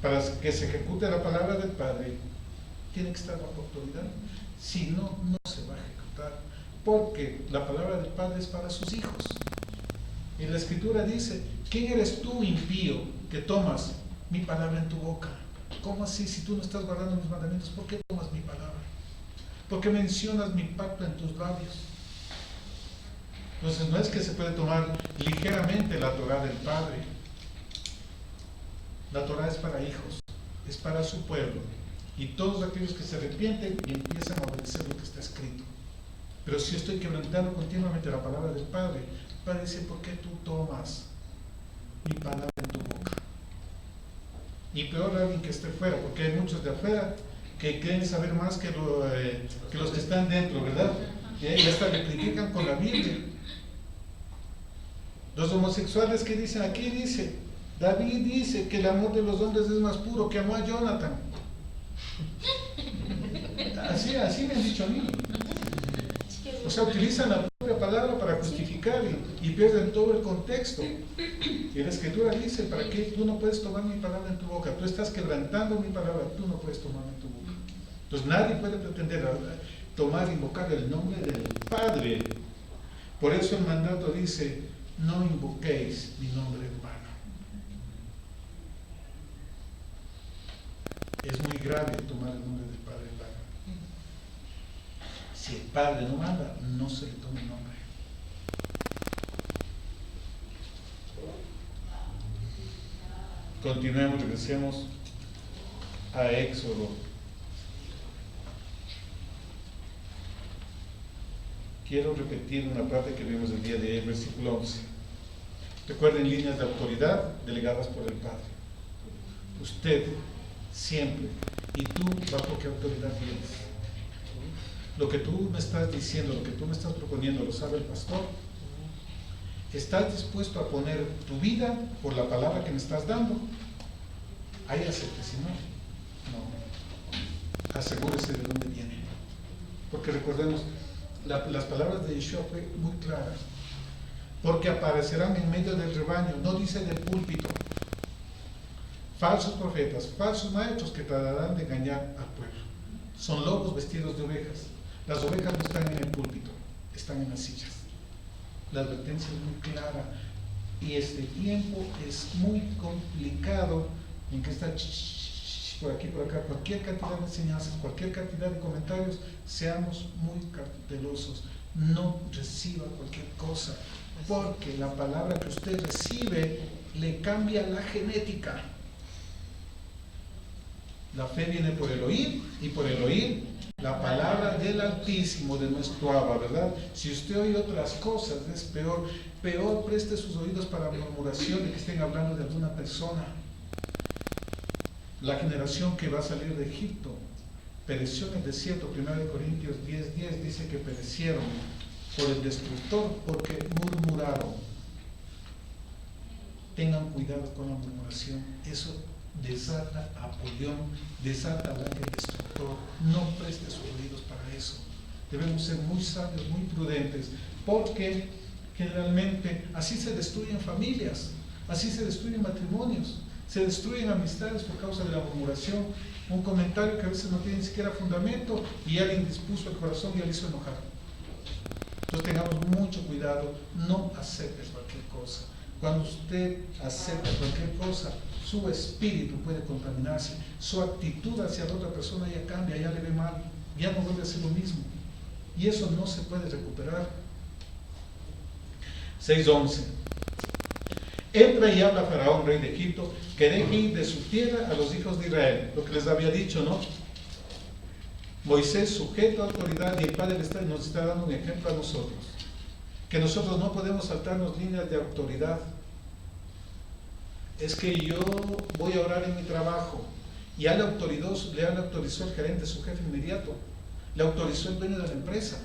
Para que se ejecute la palabra del Padre, tiene que estar bajo autoridad, si no, no se va a ejecutar, porque la palabra del Padre es para sus hijos. Y la Escritura dice, ¿quién eres tú, impío, que tomas mi palabra en tu boca? ¿Cómo así? Si tú no estás guardando mis mandamientos, ¿por qué tomas mi palabra? ¿Por qué mencionas mi pacto en tus labios? Entonces no es que se puede tomar ligeramente la Torah del Padre. La Torah es para hijos, es para su pueblo, y todos aquellos que se arrepienten y empiezan a obedecer lo que está escrito. Pero si estoy quebrantando continuamente la palabra del Padre, el Padre dice, ¿por qué tú tomas mi palabra en tu boca? Y peor alguien que esté fuera, porque hay muchos de afuera que quieren saber más que los que están dentro, ¿verdad? Y hasta le critican con la Biblia. Los homosexuales que dicen, aquí dice, David dice que el amor de los hombres es más puro, que amó a Jonathan. Así me han dicho a mí. O sea, utilizan la propia otra palabra para justificar y pierden todo el contexto. Y la Escritura dice, ¿para qué? Tú no puedes tomar mi palabra en tu boca, tú estás quebrantando mi palabra, tú no puedes tomarla en tu boca. Entonces nadie puede pretender tomar, invocar el nombre del Padre. Por eso el mandato dice, no invoquéis mi nombre en vano. Es muy grave tomar el nombre del Padre en vano. Si el Padre no manda, no se le toma el nombre. Continuemos, regresemos a Éxodo. Quiero repetir una parte que vimos el día de hoy, versículo 11. Recuerden, líneas de autoridad delegadas por el Padre. Usted siempre, y tú, ¿bajo qué autoridad tienes? Lo que tú me estás diciendo, lo que tú me estás proponiendo, ¿lo sabe el pastor? ¿Estás dispuesto a poner tu vida por la palabra que me estás dando? Ahí acepte, si no, no. Asegúrese de dónde viene. Porque recordemos, las palabras de Yeshua fue muy claras. Porque aparecerán en medio del rebaño, no dice del púlpito, falsos profetas, falsos maestros que tratarán de engañar al pueblo. Son lobos vestidos de ovejas. Las ovejas no están en el púlpito, están en las sillas. La advertencia es muy clara y este tiempo es muy complicado en que está por aquí, por acá, cualquier cantidad de enseñanzas, cualquier cantidad de comentarios. Seamos muy cautelosos, no reciba cualquier cosa, porque la palabra que usted recibe le cambia la genética. La fe viene por el oír, y por el oír la palabra del Altísimo, de nuestro Abba, ¿verdad? Si usted oye otras cosas, es peor. Peor, preste sus oídos para murmuración de que estén hablando de alguna persona. La generación que va a salir de Egipto pereció en el desierto. 1 Corintios 10:10 dice que perecieron por el destructor porque murmuraron. Tengan cuidado con la murmuración. Eso desata a Apolión, desata al ángel destructor. No preste sus oídos para eso. Debemos ser muy sabios, muy prudentes, porque generalmente así se destruyen familias, así se destruyen matrimonios, se destruyen amistades por causa de la murmuración. Un comentario que a veces no tiene ni siquiera fundamento y alguien dispuso el corazón y ya le hizo enojar. Entonces tengamos mucho cuidado, no aceptes cualquier cosa. Cuando usted acepta cualquier cosa, su espíritu puede contaminarse, su actitud hacia la otra persona ya cambia, ya le ve mal, ya no vuelve a ser lo mismo. Y eso no se puede recuperar. 6:11. Entra y habla a Faraón, rey de Egipto, que deje ir de su tierra a los hijos de Israel. Lo que les había dicho, ¿no? Moisés sujeto a autoridad y el Padre nos está dando un ejemplo a nosotros. Que nosotros no podemos saltarnos líneas de autoridad. Es que yo voy a orar en mi trabajo. Ya le autorizó el gerente, su jefe inmediato. Le autorizó el dueño de la empresa.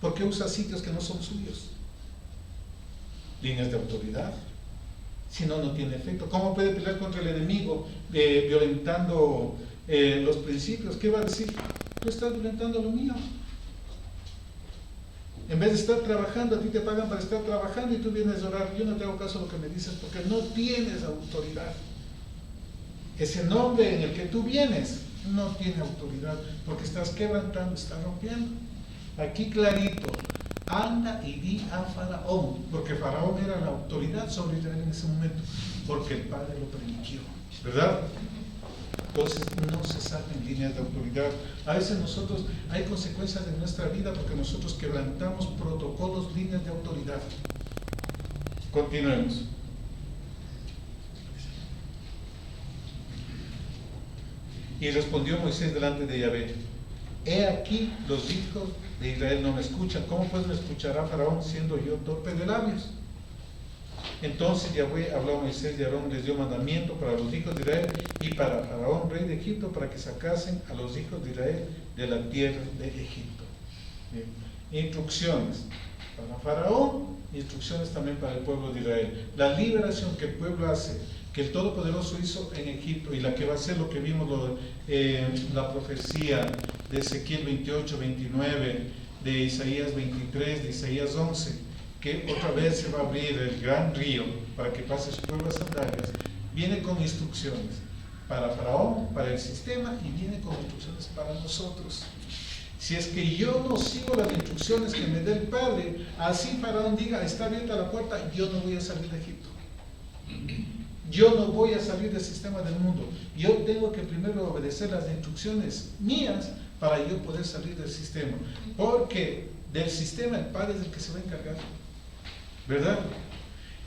¿Por qué usa sitios que no son suyos? Líneas de autoridad. Si no, no tiene efecto. ¿Cómo puede pelear contra el enemigo violentando los principios? ¿Qué va a decir? Tú estás violentando lo mío. En vez de estar trabajando, a ti te pagan para estar trabajando y tú vienes a orar. Yo no te hago caso a lo que me dices porque no tienes autoridad. Ese nombre en el que tú vienes no tiene autoridad porque estás quebrantando, estás rompiendo. Aquí clarito, anda y di a Faraón, porque Faraón era la autoridad sobre Israel en ese momento, porque el Padre lo permitió, ¿verdad? Entonces no se salten líneas de autoridad. A veces nosotros hay consecuencias de nuestra vida porque nosotros quebrantamos protocolos, líneas de autoridad. Continuemos. Y respondió Moisés delante de Yahvé: he aquí los hijos de Israel no me escuchan. ¿Cómo pues me escuchará Faraón siendo yo torpe de labios? Entonces Yahvé habló a Moisés y Aarón, les dio mandamiento para los hijos de Israel y para Faraón, rey de Egipto, para que sacasen a los hijos de Israel de la tierra de Egipto. Bien. Instrucciones para Faraón, instrucciones también para el pueblo de Israel. La liberación que el pueblo hace, que el Todopoderoso hizo en Egipto, y la que va a ser lo que vimos la profecía de Ezequiel 28, 29, de Isaías 23, de Isaías 11, que otra vez se va a abrir el gran río para que pase su pueblo a sandalias, viene con instrucciones para Faraón, para el sistema, y viene con instrucciones para nosotros. Si es que yo no sigo las instrucciones que me dé el Padre, así Faraón diga, está abierta la puerta, yo no voy a salir de Egipto. Yo no voy a salir del sistema del mundo. Yo tengo que primero obedecer las instrucciones mías para yo poder salir del sistema. Porque del sistema el Padre es el que se va a encargar, ¿verdad?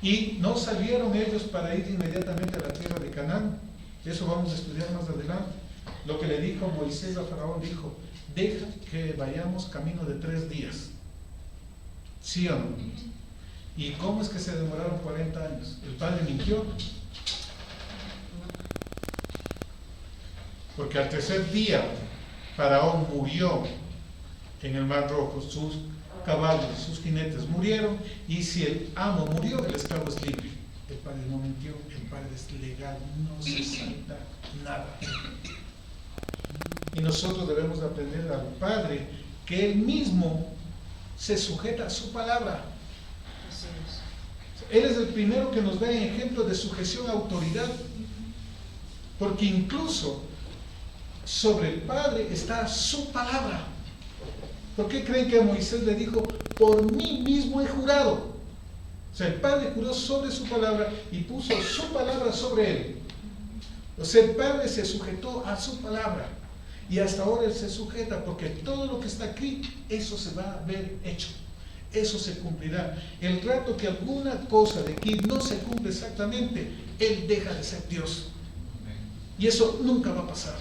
Y no salieron ellos para ir inmediatamente a la tierra de Canaán. Eso vamos a estudiar más adelante. Lo que le dijo Moisés a Faraón, dijo, deja que vayamos camino de 3 días. ¿Sí o no? ¿Y cómo es que se demoraron 40 años? ¿El Padre mintió? Porque al 3er día Faraón murió en el Mar Rojo, sus caballos, sus jinetes murieron, y si el amo murió, el esclavo es libre. El Padre no mintió, el Padre es legal, no se salta nada. Y nosotros debemos aprender al Padre que Él mismo se sujeta a su palabra. Él es el primero que nos da ejemplo de sujeción a autoridad, porque incluso sobre el Padre está su palabra. ¿Por qué creen que a Moisés le dijo, por mí mismo he jurado? O sea, el Padre juró sobre su palabra y puso su palabra sobre él. O sea, el Padre se sujetó a su palabra. Y hasta ahora Él se sujeta, porque todo lo que está aquí, eso se va a ver hecho. Eso se cumplirá. El rato que alguna cosa de aquí no se cumple exactamente, Él deja de ser Dios. Y eso nunca va a pasar.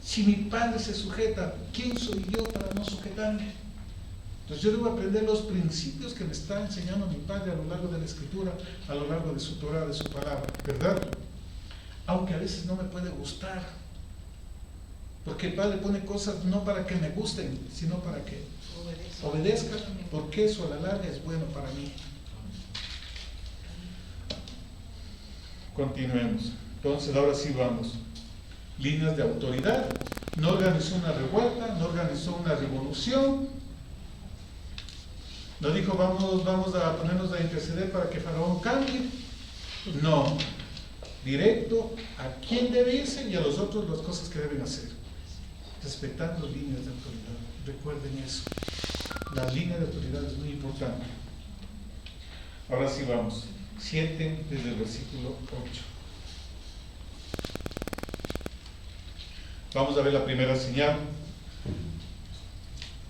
Si mi Padre se sujeta, ¿quién soy yo para no sujetarme? Entonces yo debo aprender los principios que me está enseñando mi Padre a lo largo de la Escritura, a lo largo de su Torah, de su palabra, ¿verdad? Aunque a veces no me puede gustar. Porque el Padre pone cosas no para que me gusten, sino para que obedezca, porque eso a la larga es bueno para mí. Continuemos. Entonces ahora sí vamos. Líneas de autoridad. No organizó una revuelta, no organizó una revolución. No dijo vamos a ponernos a interceder para que Faraón cambie. No. Directo a quién debe irse y a los otros las cosas que deben hacer. Respetando líneas de autoridad. Recuerden eso. La línea de autoridad es muy importante. Ahora sí vamos. 7 desde el versículo 8. Vamos a ver la primera señal.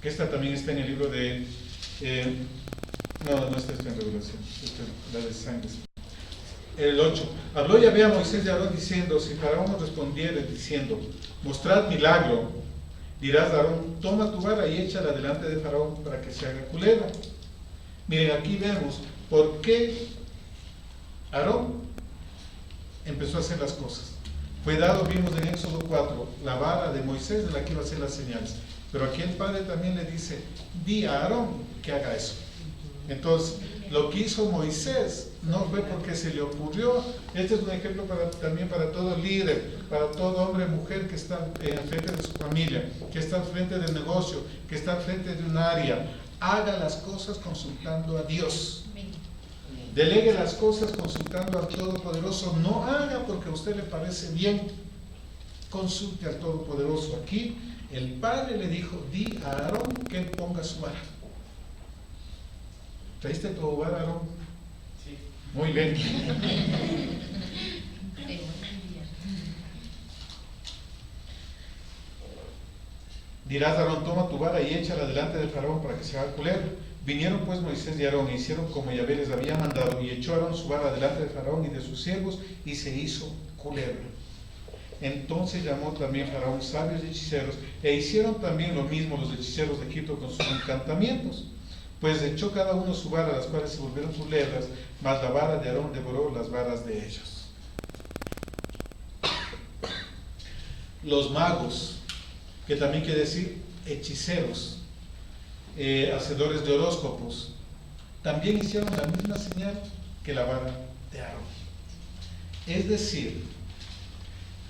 Que esta también está en el libro de... no está en Revelación. Esta es la de Sangres. El 8. Habló Yahvé a Moisés y a Aarón diciendo, si Faraón nos respondiere diciendo, mostrad milagro, dirás a Aarón, toma tu vara y échala delante de Faraón para que se haga culebra. Miren, aquí vemos por qué Aarón empezó a hacer las cosas. Fue dado, vimos en Éxodo 4, la vara de Moisés de la que iba a hacer las señales. Pero aquí el Padre también le dice, di a Aarón que haga eso. Entonces, lo que hizo Moisés no fue porque se le ocurrió. Este es un ejemplo también para todo líder, para todo hombre o mujer que está al frente de su familia, que está al frente del negocio, que está al frente de un área. Haga las cosas consultando a Dios. Delegue las cosas consultando al Todopoderoso. No haga porque a usted le parece bien. Consulte al Todopoderoso. Aquí el Padre le dijo, di a Aarón que él ponga su vara. ¿Traíste tu vara, Aarón? Sí. Muy bien. Dirás a Aarón, toma tu vara y échala delante del Faraón para que se haga culebra. Vinieron pues Moisés y Aarón e hicieron como Yahvé les había mandado, y echó Aarón su vara delante de Faraón y de sus siervos, y se hizo culebra. Entonces llamó también Faraón sabios y hechiceros, e hicieron también lo mismo los hechiceros de Egipto con sus encantamientos. Pues echó cada uno su vara, las cuales se volvieron culebras, mas la vara de Aarón devoró las varas de ellos. Los magos, que también quiere decir hechiceros, hacedores de horóscopos, también hicieron la misma señal que la vara de Aarón. Es decir,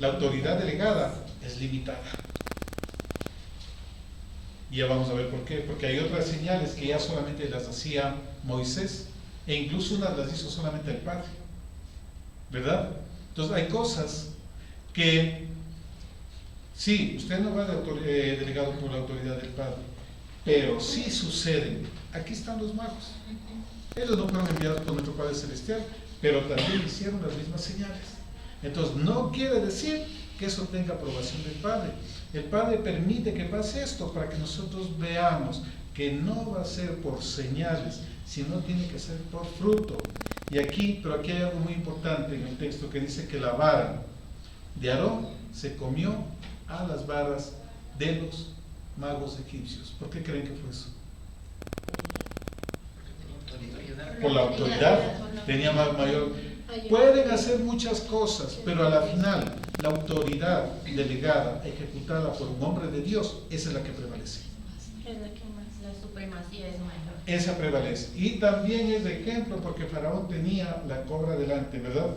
la autoridad delegada es limitada. Y ya vamos a ver por qué. Porque hay otras señales que ya solamente las hacía Moisés, e incluso unas las hizo solamente el Padre, ¿verdad? Entonces hay cosas que sí, usted no va delegado por la autoridad del Padre, pero sí suceden. Aquí están los magos. Ellos no fueron enviados por nuestro Padre Celestial, pero también hicieron las mismas señales. Entonces no quiere decir que eso tenga aprobación del Padre. El Padre permite que pase esto para que nosotros veamos que no va a ser por señales, sino tiene que ser por fruto. Pero aquí hay algo muy importante en el texto que dice que la vara de Aarón se comió a las varas de los magos egipcios. ¿Por qué creen que fue eso? Por la autoridad, tenía mayor. Pueden hacer muchas cosas, pero a la final, la autoridad delegada, ejecutada por un hombre de Dios, esa es la que prevalece. Es la que más. La supremacía es mayor. Esa prevalece. Y también es de ejemplo porque Faraón tenía la cobra delante, ¿verdad?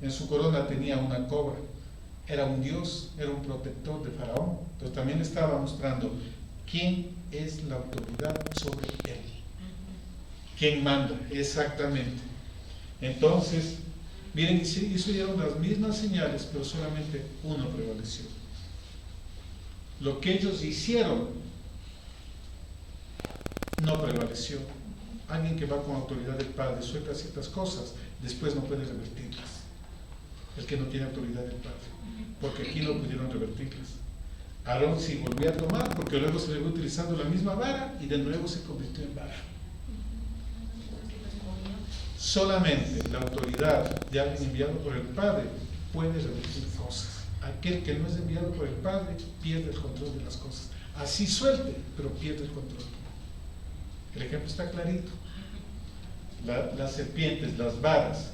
En su corona tenía una cobra. Era un dios, era un protector de Faraón. Entonces también estaba mostrando quién es la autoridad sobre él. ¿Quién manda? Exactamente. Entonces, miren, hicieron las mismas señales, pero solamente uno prevaleció. Lo que ellos hicieron no prevaleció. Alguien que va con autoridad del Padre suelta ciertas cosas, después no puede revertirlas. El que no tiene autoridad del Padre, porque aquí no pudieron revertirlas. Aarón sí volvió a tomar, porque luego se le fue utilizando la misma vara y de nuevo se convirtió en vara. Solamente la autoridad de alguien enviado por el Padre puede revertir cosas. Aquel que no es enviado por el Padre pierde el control de las cosas. Así suelte, pero pierde el control. El ejemplo está clarito. Las serpientes, las varas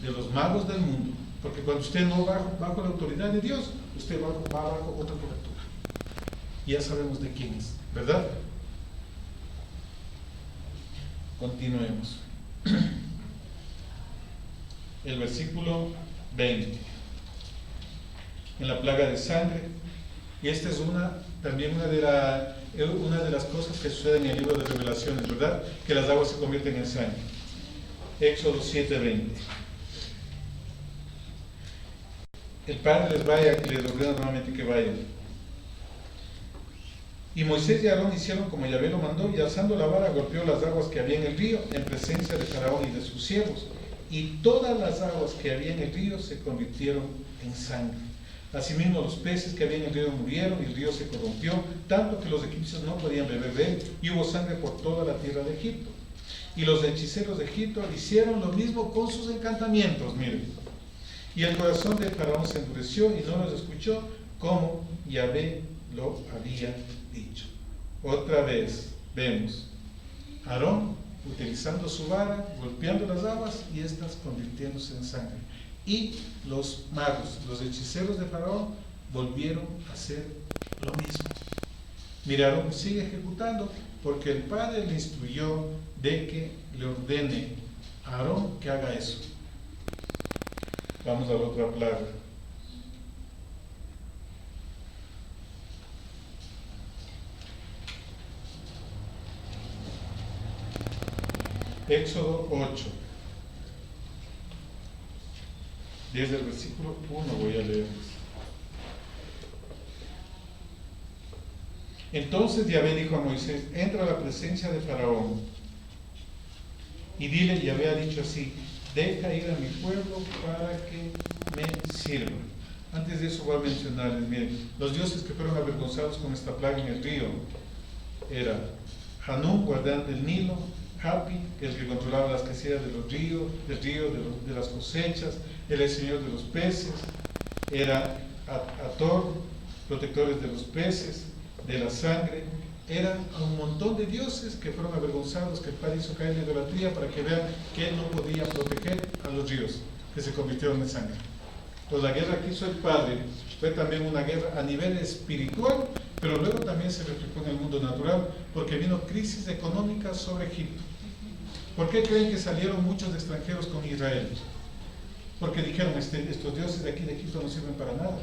de los magos del mundo, porque cuando usted no va bajo la autoridad de Dios, usted va bajo otra cobertura. Y ya sabemos de quién es, ¿verdad? Continuemos. El versículo 20. En la plaga de sangre. Y esta es también una de las cosas que suceden en el libro de Revelaciones, ¿verdad? Que las aguas se convierten en sangre. Éxodo 7:20. El Padre les ordena nuevamente que vayan. Y Moisés y Aarón hicieron como Yahvé lo mandó, y alzando la vara golpeó las aguas que había en el río en presencia de Faraón y de sus siervos, y todas las aguas que había en el río se convirtieron en sangre. Asimismo los peces que había en el río murieron, y el río se corrompió, tanto que los egipcios no podían beber de él, y hubo sangre por toda la tierra de Egipto. Y los hechiceros de Egipto hicieron lo mismo con sus encantamientos, miren. Y el corazón de Faraón se endureció y no los escuchó, como Yahvé lo había dicho. Otra vez vemos Aarón utilizando su vara, golpeando las aguas y estas convirtiéndose en sangre. Y los magos, los hechiceros de Faraón, volvieron a hacer lo mismo. Mira, Aarón sigue ejecutando porque el Padre le instruyó de que le ordene a Aarón que haga eso. Vamos a la otra plaga. Éxodo 8. Desde el versículo 1 voy a leer. Entonces Yahvé dijo a Moisés: entra a la presencia de Faraón y dile, Yahvé ha dicho así: deja ir a mi pueblo para que me sirva. Antes de eso voy a mencionarles, miren, los dioses que fueron avergonzados con esta plaga en el río era Hanún, guardián del Nilo; Hapi, que es el que controlaba las crecidas de los ríos, de las cosechas; era el señor de los peces; era Ator, protectores de los peces, de la sangre. Eran un montón de dioses que fueron avergonzados, que el Padre hizo caer en la idolatría para que vean que él no podía proteger a los ríos, que se convirtieron en sangre. Pues la guerra que hizo el Padre fue también una guerra a nivel espiritual, pero luego también se reflejó en el mundo natural, porque vino crisis económica sobre Egipto. ¿Por qué creen que salieron muchos extranjeros con Israel? Porque dijeron, estos dioses de aquí de Egipto no sirven para nada.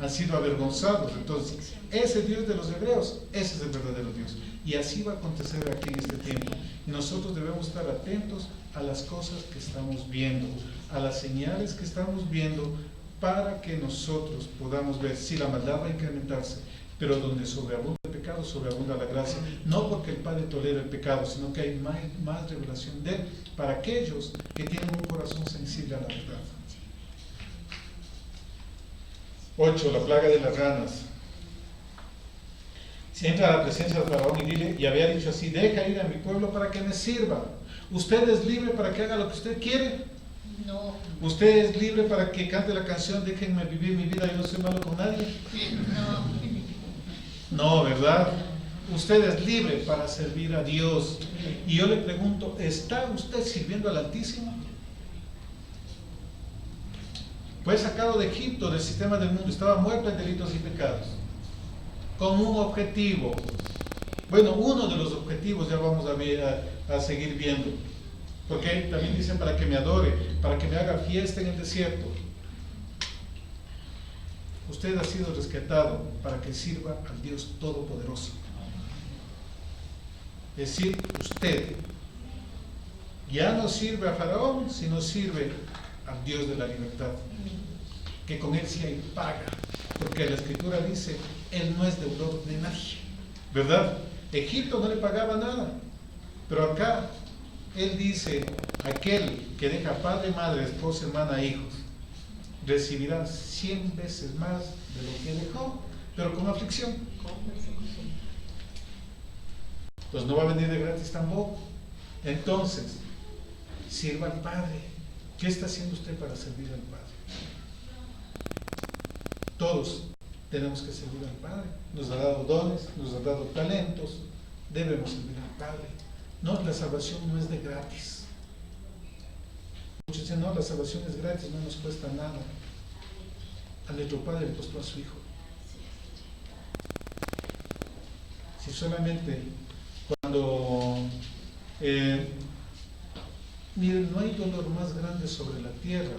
han sido avergonzados. Entonces, ese Dios de los hebreos, ese es el verdadero Dios. Y así va a acontecer aquí en este tiempo. Y nosotros debemos estar atentos a las cosas que estamos viendo, a las señales que estamos viendo, para que nosotros podamos ver si la maldad va a incrementarse, pero donde sobreabunda el pecado, sobreabunda la gracia. No porque el Padre tolera el pecado, sino que hay más revelación de Él para aquellos que tienen un corazón sensible a la verdad. 8. La plaga de las ranas. Si entra a la presencia del faraón y dile, y había dicho así: deja ir a mi pueblo para que me sirva. ¿Usted es libre para que haga lo que usted quiere? No. ¿Usted es libre para que cante la canción déjenme vivir mi vida, yo no soy malo con nadie? No, ¿verdad? Usted es libre para servir a Dios. Y yo le pregunto, ¿está usted sirviendo al Altísimo? Fue sacado de Egipto, del sistema del mundo, estaba muerto en delitos y pecados, con un objetivo. Bueno, uno de los objetivos ya vamos a seguir viendo, porque también dice para que me adore, para que me haga fiesta en el desierto. Usted ha sido rescatado para que sirva al Dios Todopoderoso. Es decir, usted ya no sirve a Faraón, sino sirve al Dios de la libertad, que con Él sí hay paga, porque la Escritura dice, Él no es deudor de nadie, ¿verdad? Egipto no le pagaba nada, pero acá Él dice, aquel que deja padre, madre, esposa, hermana, hijos, recibirá 100 veces más de lo que dejó, pero con aflicción. Pues no va a venir de gratis tampoco. Entonces, sirva al Padre. ¿Qué está haciendo usted para servir al Padre? Todos tenemos que servir al Padre. Nos ha dado dones, nos ha dado talentos. Debemos servir al Padre. No, la salvación no es de gratis. Muchos dicen, no, la salvación es gratis, no nos cuesta nada. A nuestro Padre le costó a su Hijo. Si solamente cuando miren, no hay dolor más grande sobre la tierra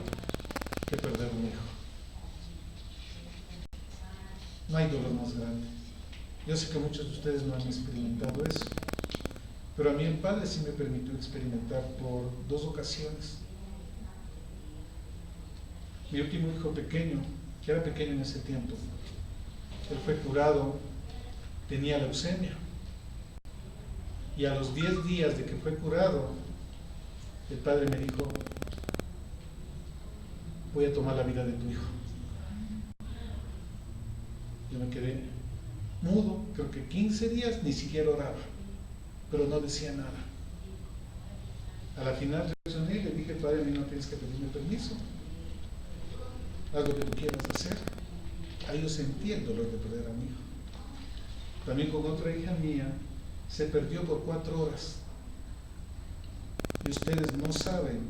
que perder un hijo. No hay dolor más grande. Yo sé que muchos de ustedes no han experimentado eso, pero a mí el Padre sí me permitió experimentar por 2 ocasiones. Mi último hijo pequeño, que era pequeño en ese tiempo, él fue curado, tenía leucemia, y a los 10 días de que fue curado, el Padre me dijo, voy a tomar la vida de tu hijo. Yo me quedé mudo, creo que 15 días, ni siquiera oraba, pero no decía nada. A la final reaccioné y le dije, Padre, a mí no tienes que pedirme permiso, haz lo que tú quieras hacer. Ahí yo sentí el dolor de perder a mi hijo. También con otra hija mía, se perdió por 4 horas. Y ustedes no saben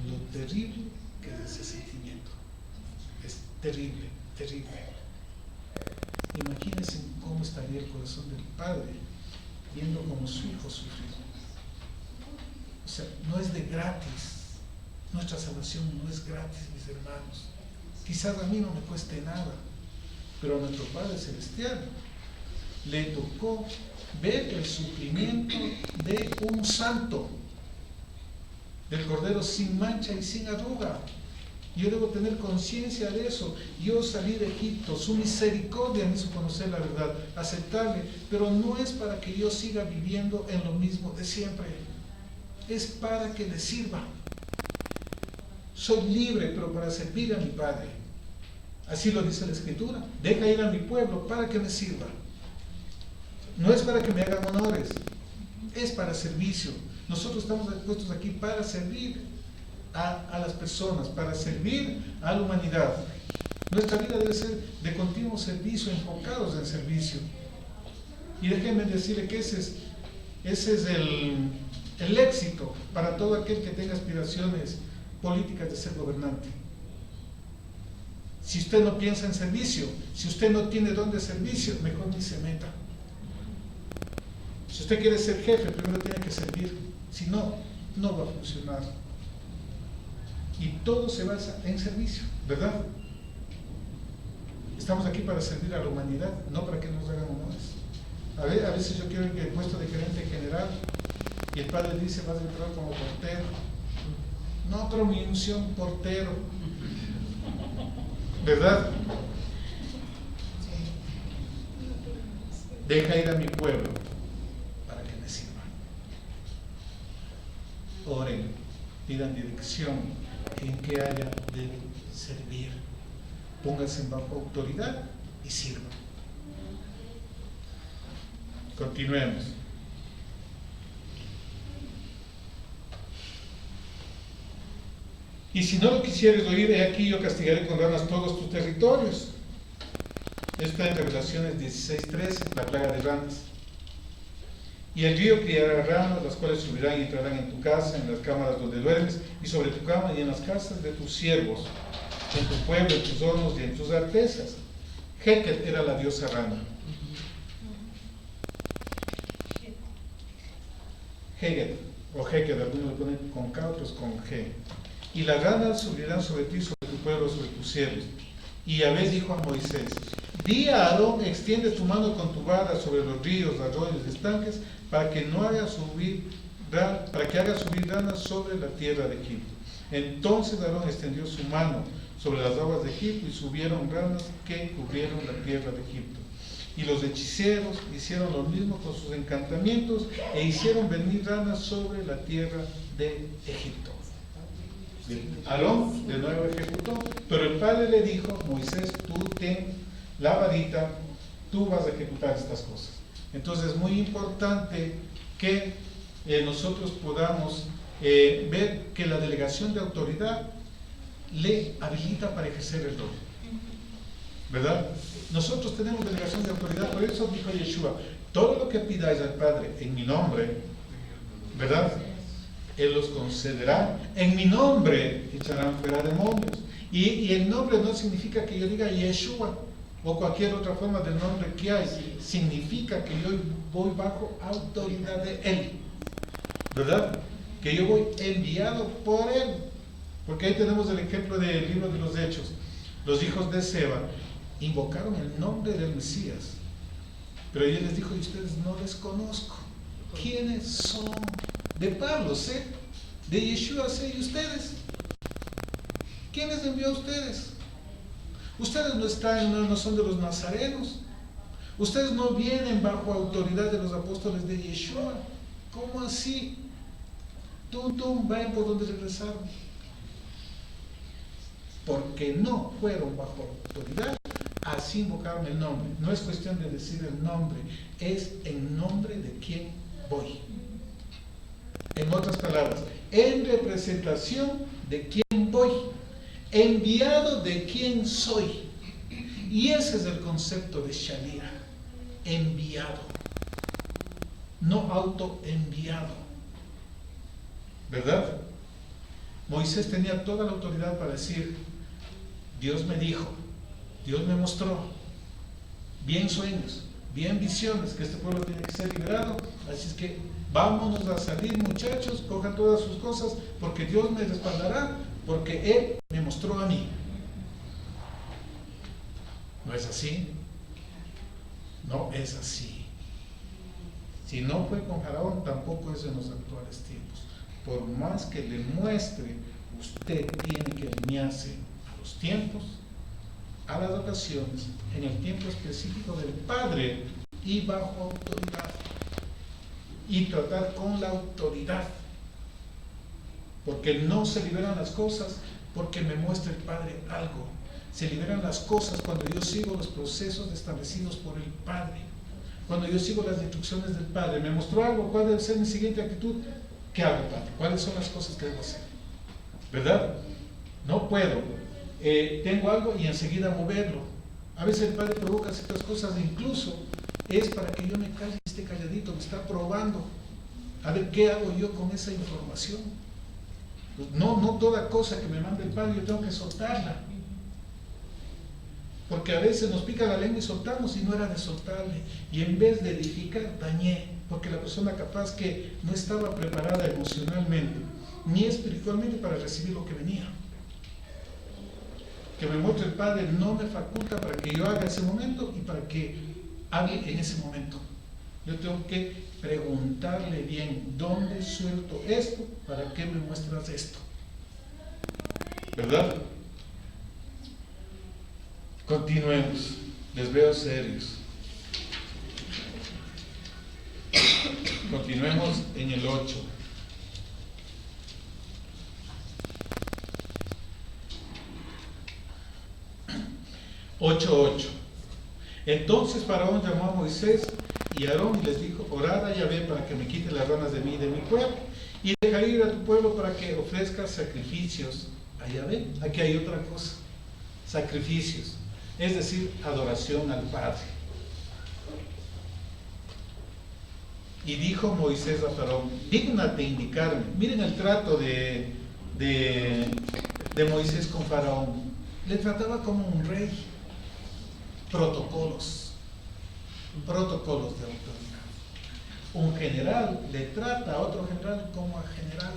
lo terrible que es ese sentimiento. Es terrible, terrible. Imagínense cómo estaría el corazón del Padre viendo cómo su hijo sufrió. O sea, no es de gratis. Nuestra salvación no es gratis, mis hermanos. Quizás a mí no me cueste nada, pero a nuestro Padre Celestial le tocó ver el sufrimiento de un santo, del Cordero sin mancha y sin arruga. Yo debo tener conciencia de eso. Yo salí de Egipto, su misericordia me hizo conocer la verdad, aceptarle, pero no es para que yo siga viviendo en lo mismo de siempre, es para que le sirva. Soy libre, pero para servir a mi Padre. Así lo dice la Escritura, deja ir a mi pueblo para que me sirva. No es para que me hagan honores, es para servicio. Nosotros estamos puestos aquí para servir a las personas, para servir a la humanidad. Nuestra vida debe ser de continuo servicio, enfocados en servicio. Y déjenme decirle que ese es el éxito para todo aquel que tenga aspiraciones políticas de ser gobernante. Si usted no piensa en servicio, si usted no tiene don de servicio, mejor ni se meta. Si usted quiere ser jefe, primero tiene que servir. Si no, no va a funcionar. Y todo se basa en servicio, ¿verdad? Estamos aquí para servir a la humanidad, no para que nos hagan honores. A veces yo quiero el puesto de gerente general y el padre dice, vas a entrar como portero. No, pero mi unción portero. ¿Verdad? Deja ir a mi pueblo para que me sirvan. Oren, pidan dirección en qué área deben servir. Pónganse bajo autoridad y sirvan. Continuemos. Y si no lo quisieres oír, he aquí yo castigaré con ranas todos tus territorios. Está en Revelaciones 16:13, la plaga de ranas. Y el río criará ranas, las cuales subirán y entrarán en tu casa, en las cámaras donde duermes, y sobre tu cama y en las casas de tus siervos, en tu pueblo, en tus hornos y en tus artesas. Heket era la diosa rana. Heket, o Heket, algunos lo ponen con K, otros con G. Y las ranas subirán sobre ti, sobre tu pueblo, sobre tus siervos. Y Yahvé dijo a Moisés, di a Aarón, extiende tu mano con tu vara sobre los ríos, arroyos y estanques, para que haga subir ranas sobre la tierra de Egipto. Entonces Aarón extendió su mano sobre las aguas de Egipto y subieron ranas que cubrieron la tierra de Egipto. Y los hechiceros hicieron lo mismo con sus encantamientos e hicieron venir ranas sobre la tierra de Egipto. Aarón de nuevo ejecutó, pero el padre le dijo, Moisés, tú ten la varita, tú vas a ejecutar estas cosas. Entonces es muy importante que nosotros podamos ver que la delegación de autoridad le habilita para ejercer el rol, ¿verdad? Nosotros tenemos delegación de autoridad, por eso dijo Yeshua, todo lo que pidáis al Padre en mi nombre, ¿verdad? Él los concederá. En mi nombre echarán fuera demonios. Y el nombre no significa que yo diga Yeshua o cualquier otra forma del nombre que hay. Significa que yo voy bajo autoridad de Él, ¿verdad? Que yo voy enviado por Él. Porque ahí tenemos el ejemplo del libro de los Hechos. Los hijos de Seba invocaron el nombre del Mesías, pero Él les dijo, y ustedes no les conozco. ¿Quiénes son? De Pablo sé, de Yeshua sé, y ustedes. ¿Quién les envió a ustedes? Ustedes no son de los nazarenos. Ustedes no vienen bajo autoridad de los apóstoles de Yeshua. ¿Cómo así? Vayan por donde regresaron. Porque no fueron bajo autoridad, así invocaron el nombre. No es cuestión de decir el nombre, es en nombre de quién voy. En otras palabras, en representación de quién voy, enviado de quién soy. Y ese es el concepto de Shalia, enviado, no autoenviado, ¿verdad? Moisés tenía toda la autoridad para decir, Dios me dijo, Dios me mostró, bien sueños, bien visiones, que este pueblo tiene que ser liberado, así es que vámonos a salir, muchachos, cojan todas sus cosas, porque Dios me respaldará, porque Él me mostró a mí. ¿No es así? No es así. Si no fue con Faraón, tampoco es en los actuales tiempos. Por más que le muestre, usted tiene que alinearse a los tiempos, a las ocasiones, en el tiempo específico del Padre y bajo autoridad. Y tratar con la autoridad, porque no se liberan las cosas porque me muestra el Padre algo. Se liberan las cosas cuando yo sigo los procesos establecidos por el Padre, cuando yo sigo las instrucciones del Padre. Me mostró algo, ¿cuál debe ser mi siguiente actitud? ¿Qué hago, Padre? ¿Cuáles son las cosas que debo hacer? ¿Verdad? No puedo, tengo algo y enseguida moverlo. A veces el Padre provoca ciertas cosas, incluso es para que yo me calle, esté calladito, me está probando a ver qué hago yo con esa información. No toda cosa que me manda el Padre yo tengo que soltarla, porque a veces nos pica la lengua y soltamos y no era de soltarle, y en vez de edificar dañé, porque la persona capaz que no estaba preparada emocionalmente ni espiritualmente para recibir lo que venía. que me muestre el Padre no me faculta para que yo haga ese momento y para que hable en ese momento. Yo tengo que preguntarle bien, ¿dónde suelto esto? ¿Para qué me muestras esto? ¿Verdad? Continuemos. Les veo serios. Continuemos en el 8. 8:8. Entonces Faraón llamó a Moisés y a Aarón y les dijo: orad a Yahvé para que me quite las ranas de mí y de mi pueblo, y dejaré ir a tu pueblo para que ofrezcas sacrificios a Yahvé. Aquí hay otra cosa: sacrificios, es decir, adoración al Padre. Y dijo Moisés a Faraón: dígnate indicarme. Miren el trato de Moisés con Faraón. Le trataba como un rey. Protocolos de autoridad. Un general le trata a otro general como a general.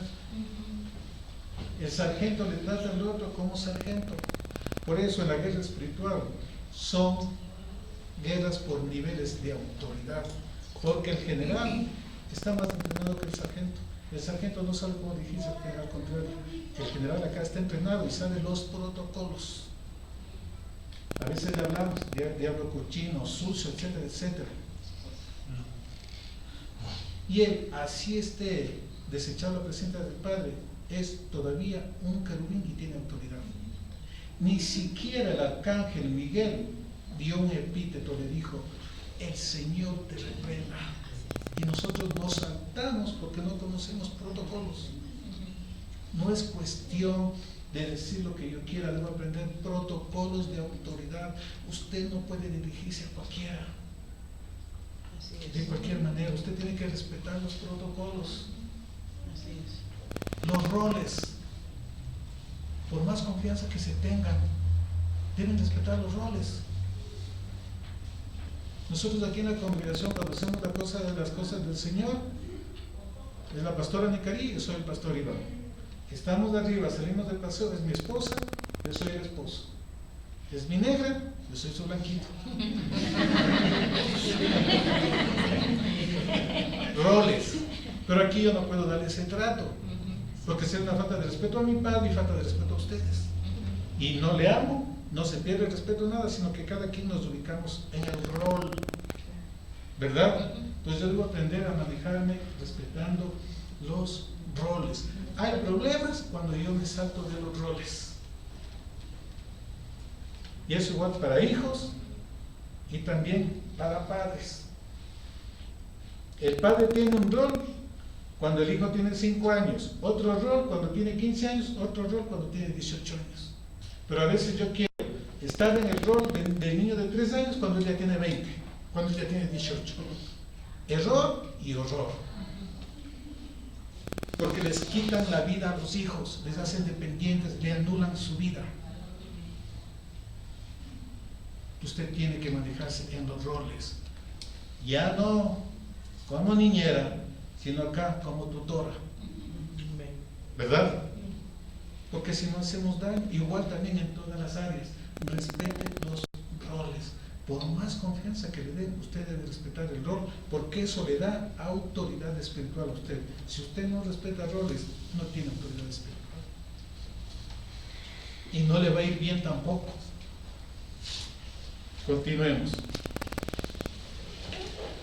El sargento le trata al otro como sargento. Por eso en la guerra espiritual son guerras por niveles de autoridad, porque el general está más entrenado que el sargento. El sargento no sabe cómo dirigirse al general, al contrario. El general acá está entrenado y sabe los protocolos. A veces le hablamos diablo cochino, sucio, etcétera, etcétera. Y él, así esté desechado la presencia del Padre, es todavía un querubín y tiene autoridad. Ni siquiera el arcángel Miguel dio un epíteto, le dijo: el Señor te reprenda. Y nosotros nos saltamos porque no conocemos protocolos. No es cuestión de decir lo que yo quiera, debo aprender protocolos de autoridad. Usted no puede dirigirse a cualquiera, de cualquier manera. Usted tiene que respetar los protocolos, los roles. Por más confianza que se tengan, deben respetar los roles. Nosotros aquí en la congregación, cuando hacemos las cosas del Señor, es la pastora Nicari, yo soy el pastor Iván. Estamos de arriba, salimos del paseo, es mi esposa, yo soy el esposo. Es mi negra, yo soy su blanquito. Roles. Pero aquí yo no puedo darle ese trato, porque sería una falta de respeto a mi padre y falta de respeto a ustedes. Y no le amo, no se pierde el respeto a nada, sino que cada quien nos ubicamos en el rol, ¿verdad? Entonces yo debo aprender a manejarme respetando los roles. Hay problemas cuando yo me salto de los roles. Y eso igual para hijos y también para padres. El padre tiene un rol cuando el hijo tiene 5 años, otro rol cuando tiene 15 años, otro rol cuando tiene 18 años. Pero a veces yo quiero estar en el rol del niño de 3 años cuando él ya tiene 20, cuando él ya tiene 18. Error y horror. Porque les quitan la vida a los hijos, les hacen dependientes, le anulan su vida. Usted tiene que manejarse en los roles. Ya no como niñera, sino acá como tutora. ¿Verdad? Porque si no hacemos daño, igual también en todas las áreas, respete los roles. Por más confianza que le den, usted debe respetar el rol, porque eso le da autoridad espiritual a usted. Si usted no respeta roles, no tiene autoridad espiritual. Y no le va a ir bien tampoco. Continuemos.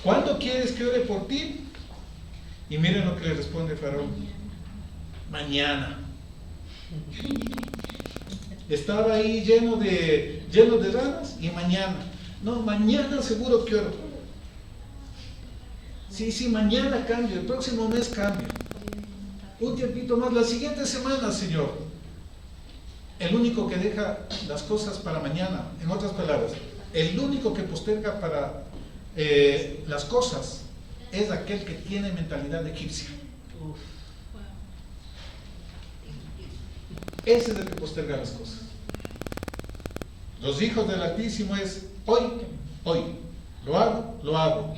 ¿Cuándo quieres que ore por ti? Y miren lo que le responde Faraón: mañana. Estaba ahí lleno de ranas y mañana. No, mañana seguro que oro. Sí, mañana cambio, el próximo mes cambio. Un tiempito más, la siguiente semana, Señor. El único que deja las cosas para mañana, en otras palabras, el único que posterga para las cosas es aquel que tiene mentalidad egipcia. Ese es el que posterga las cosas. Los hijos del Altísimo es hoy, lo hago.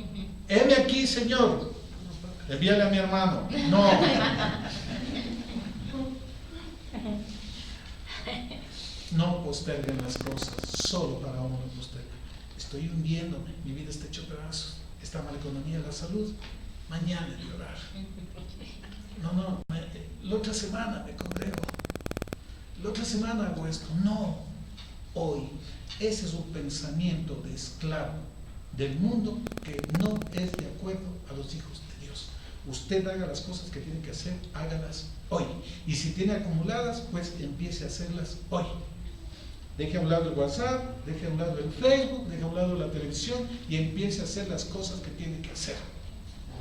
Heme aquí, Señor, envíale a mi hermano. No posterguen las cosas solo para uno postergar. Estoy hundiéndome, mi vida está hecho pedazos, está mala economía, la salud, mañana he de orar. No, la otra semana me congrego, la otra semana hago esto. No, hoy. Ese es un pensamiento de esclavo del mundo que no es de acuerdo a los hijos de Dios. Usted haga las cosas que tiene que hacer, hágalas hoy. Y si tiene acumuladas, pues empiece a hacerlas hoy. Deje a un lado el WhatsApp, deje a un lado el Facebook, deje a un lado la televisión y empiece a hacer las cosas que tiene que hacer.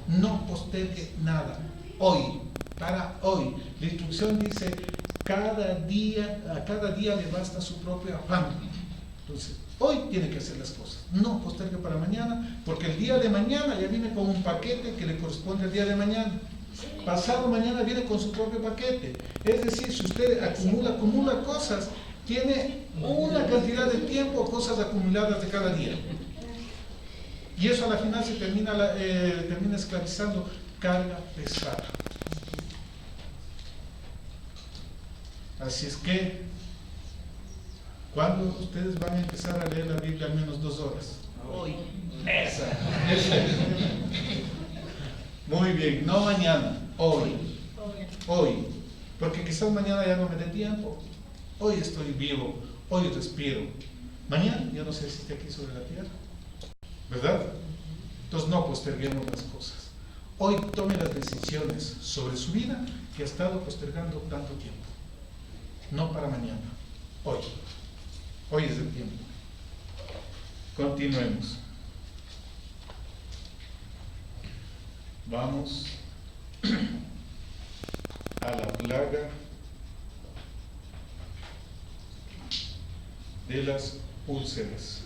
No postergue nada. Hoy, para hoy. La instrucción dice, a cada día le basta su propio afán. Entonces, hoy tiene que hacer las cosas. No postergue para mañana, porque el día de mañana ya viene con un paquete que le corresponde al día de mañana. Pasado mañana viene con su propio paquete. Es decir, si usted acumula cosas, tiene una cantidad de tiempo, cosas acumuladas de cada día. Y eso a la final se termina esclavizando, carga pesada. Así es que, ¿cuándo ustedes van a empezar a leer la Biblia al menos 2 horas? Hoy. Esa. Muy bien, no mañana, hoy. Hoy. Porque quizás mañana ya no me dé tiempo. Hoy estoy vivo, hoy respiro. Mañana yo no sé si esté aquí sobre la tierra. ¿Verdad? Entonces no posterguemos las cosas. Hoy tome las decisiones sobre su vida que ha estado postergando tanto tiempo. No para mañana, hoy. Hoy es el tiempo. Continuemos. Vamos a la plaga de las úlceras.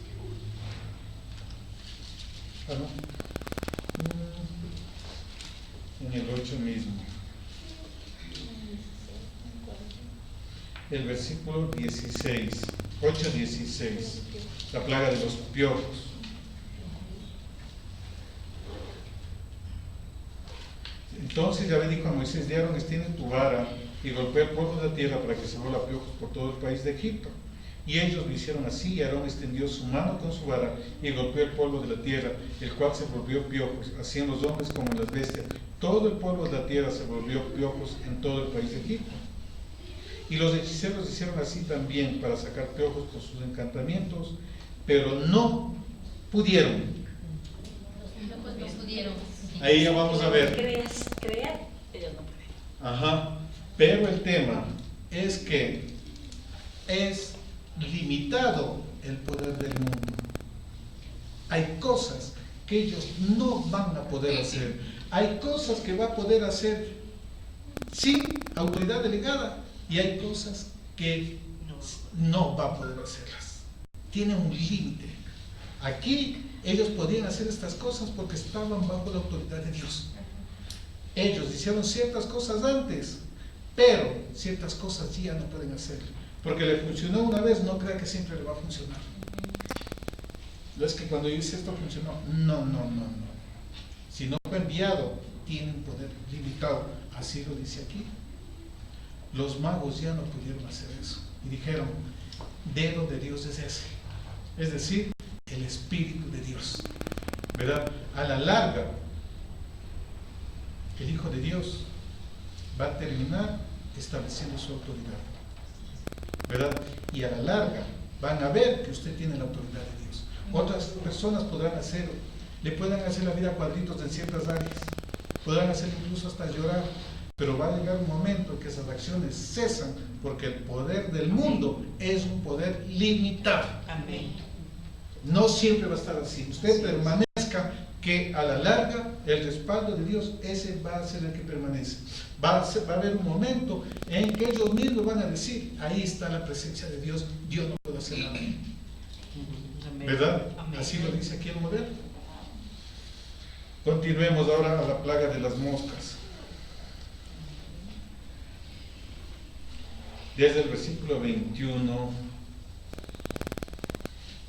En el 8 mismo. El versículo 16, 8:16, la plaga de los piojos. Entonces Yahvé dijo a Moisés: de Aarón extiende tu vara y golpea el polvo de la tierra para que se vuelva piojos por todo el país de Egipto. Y ellos lo hicieron así, y Aarón extendió su mano con su vara y golpeó el polvo de la tierra, el cual se volvió piojos, así en los hombres como en las bestias. Todo el polvo de la tierra se volvió piojos en todo el país de Egipto. Y los hechiceros hicieron así también para sacar piojos con sus encantamientos, pero no pudieron. No pudieron. Ahí ya vamos a ver. Creer, ellos no pueden. Ajá. Pero el tema es que es limitado el poder del mundo. Hay cosas que ellos no van a poder hacer. Hay cosas que va a poder hacer sin autoridad delegada y hay cosas que no va a poder hacerlas. Tiene un límite. Aquí ellos podían hacer estas cosas porque estaban bajo la autoridad de Dios. Ellos hicieron ciertas cosas antes, pero ciertas cosas ya no pueden hacer. Porque le funcionó una vez, no crea que siempre le va a funcionar. No es que cuando yo hice esto funcionó. No. Si no fue enviado, tienen poder limitado. Así lo dice aquí. Los magos ya no pudieron hacer eso. Y dijeron, dedo de Dios es ese. Es decir, el Espíritu de Dios. ¿Verdad? A la larga, el Hijo de Dios va a terminar estableciendo su autoridad. ¿Verdad? Y a la larga van a ver que usted tiene la autoridad de Dios. Otras personas podrán hacerlo, le puedan hacer la vida a cuadritos en ciertas áreas, podrán hacer incluso hasta llorar, pero va a llegar un momento en que esas acciones cesan, porque el poder del mundo es un poder limitado. Amén. No siempre va a estar así. Usted permanezca, que a la larga el respaldo de Dios, ese va a ser el que permanece. Va a haber un momento en que ellos mismos van a decir, ahí está la presencia de Dios, yo no puedo hacer nada. ¿Verdad? Así lo dice aquí el modelo. Continuemos ahora a la plaga de las moscas. Desde el versículo 21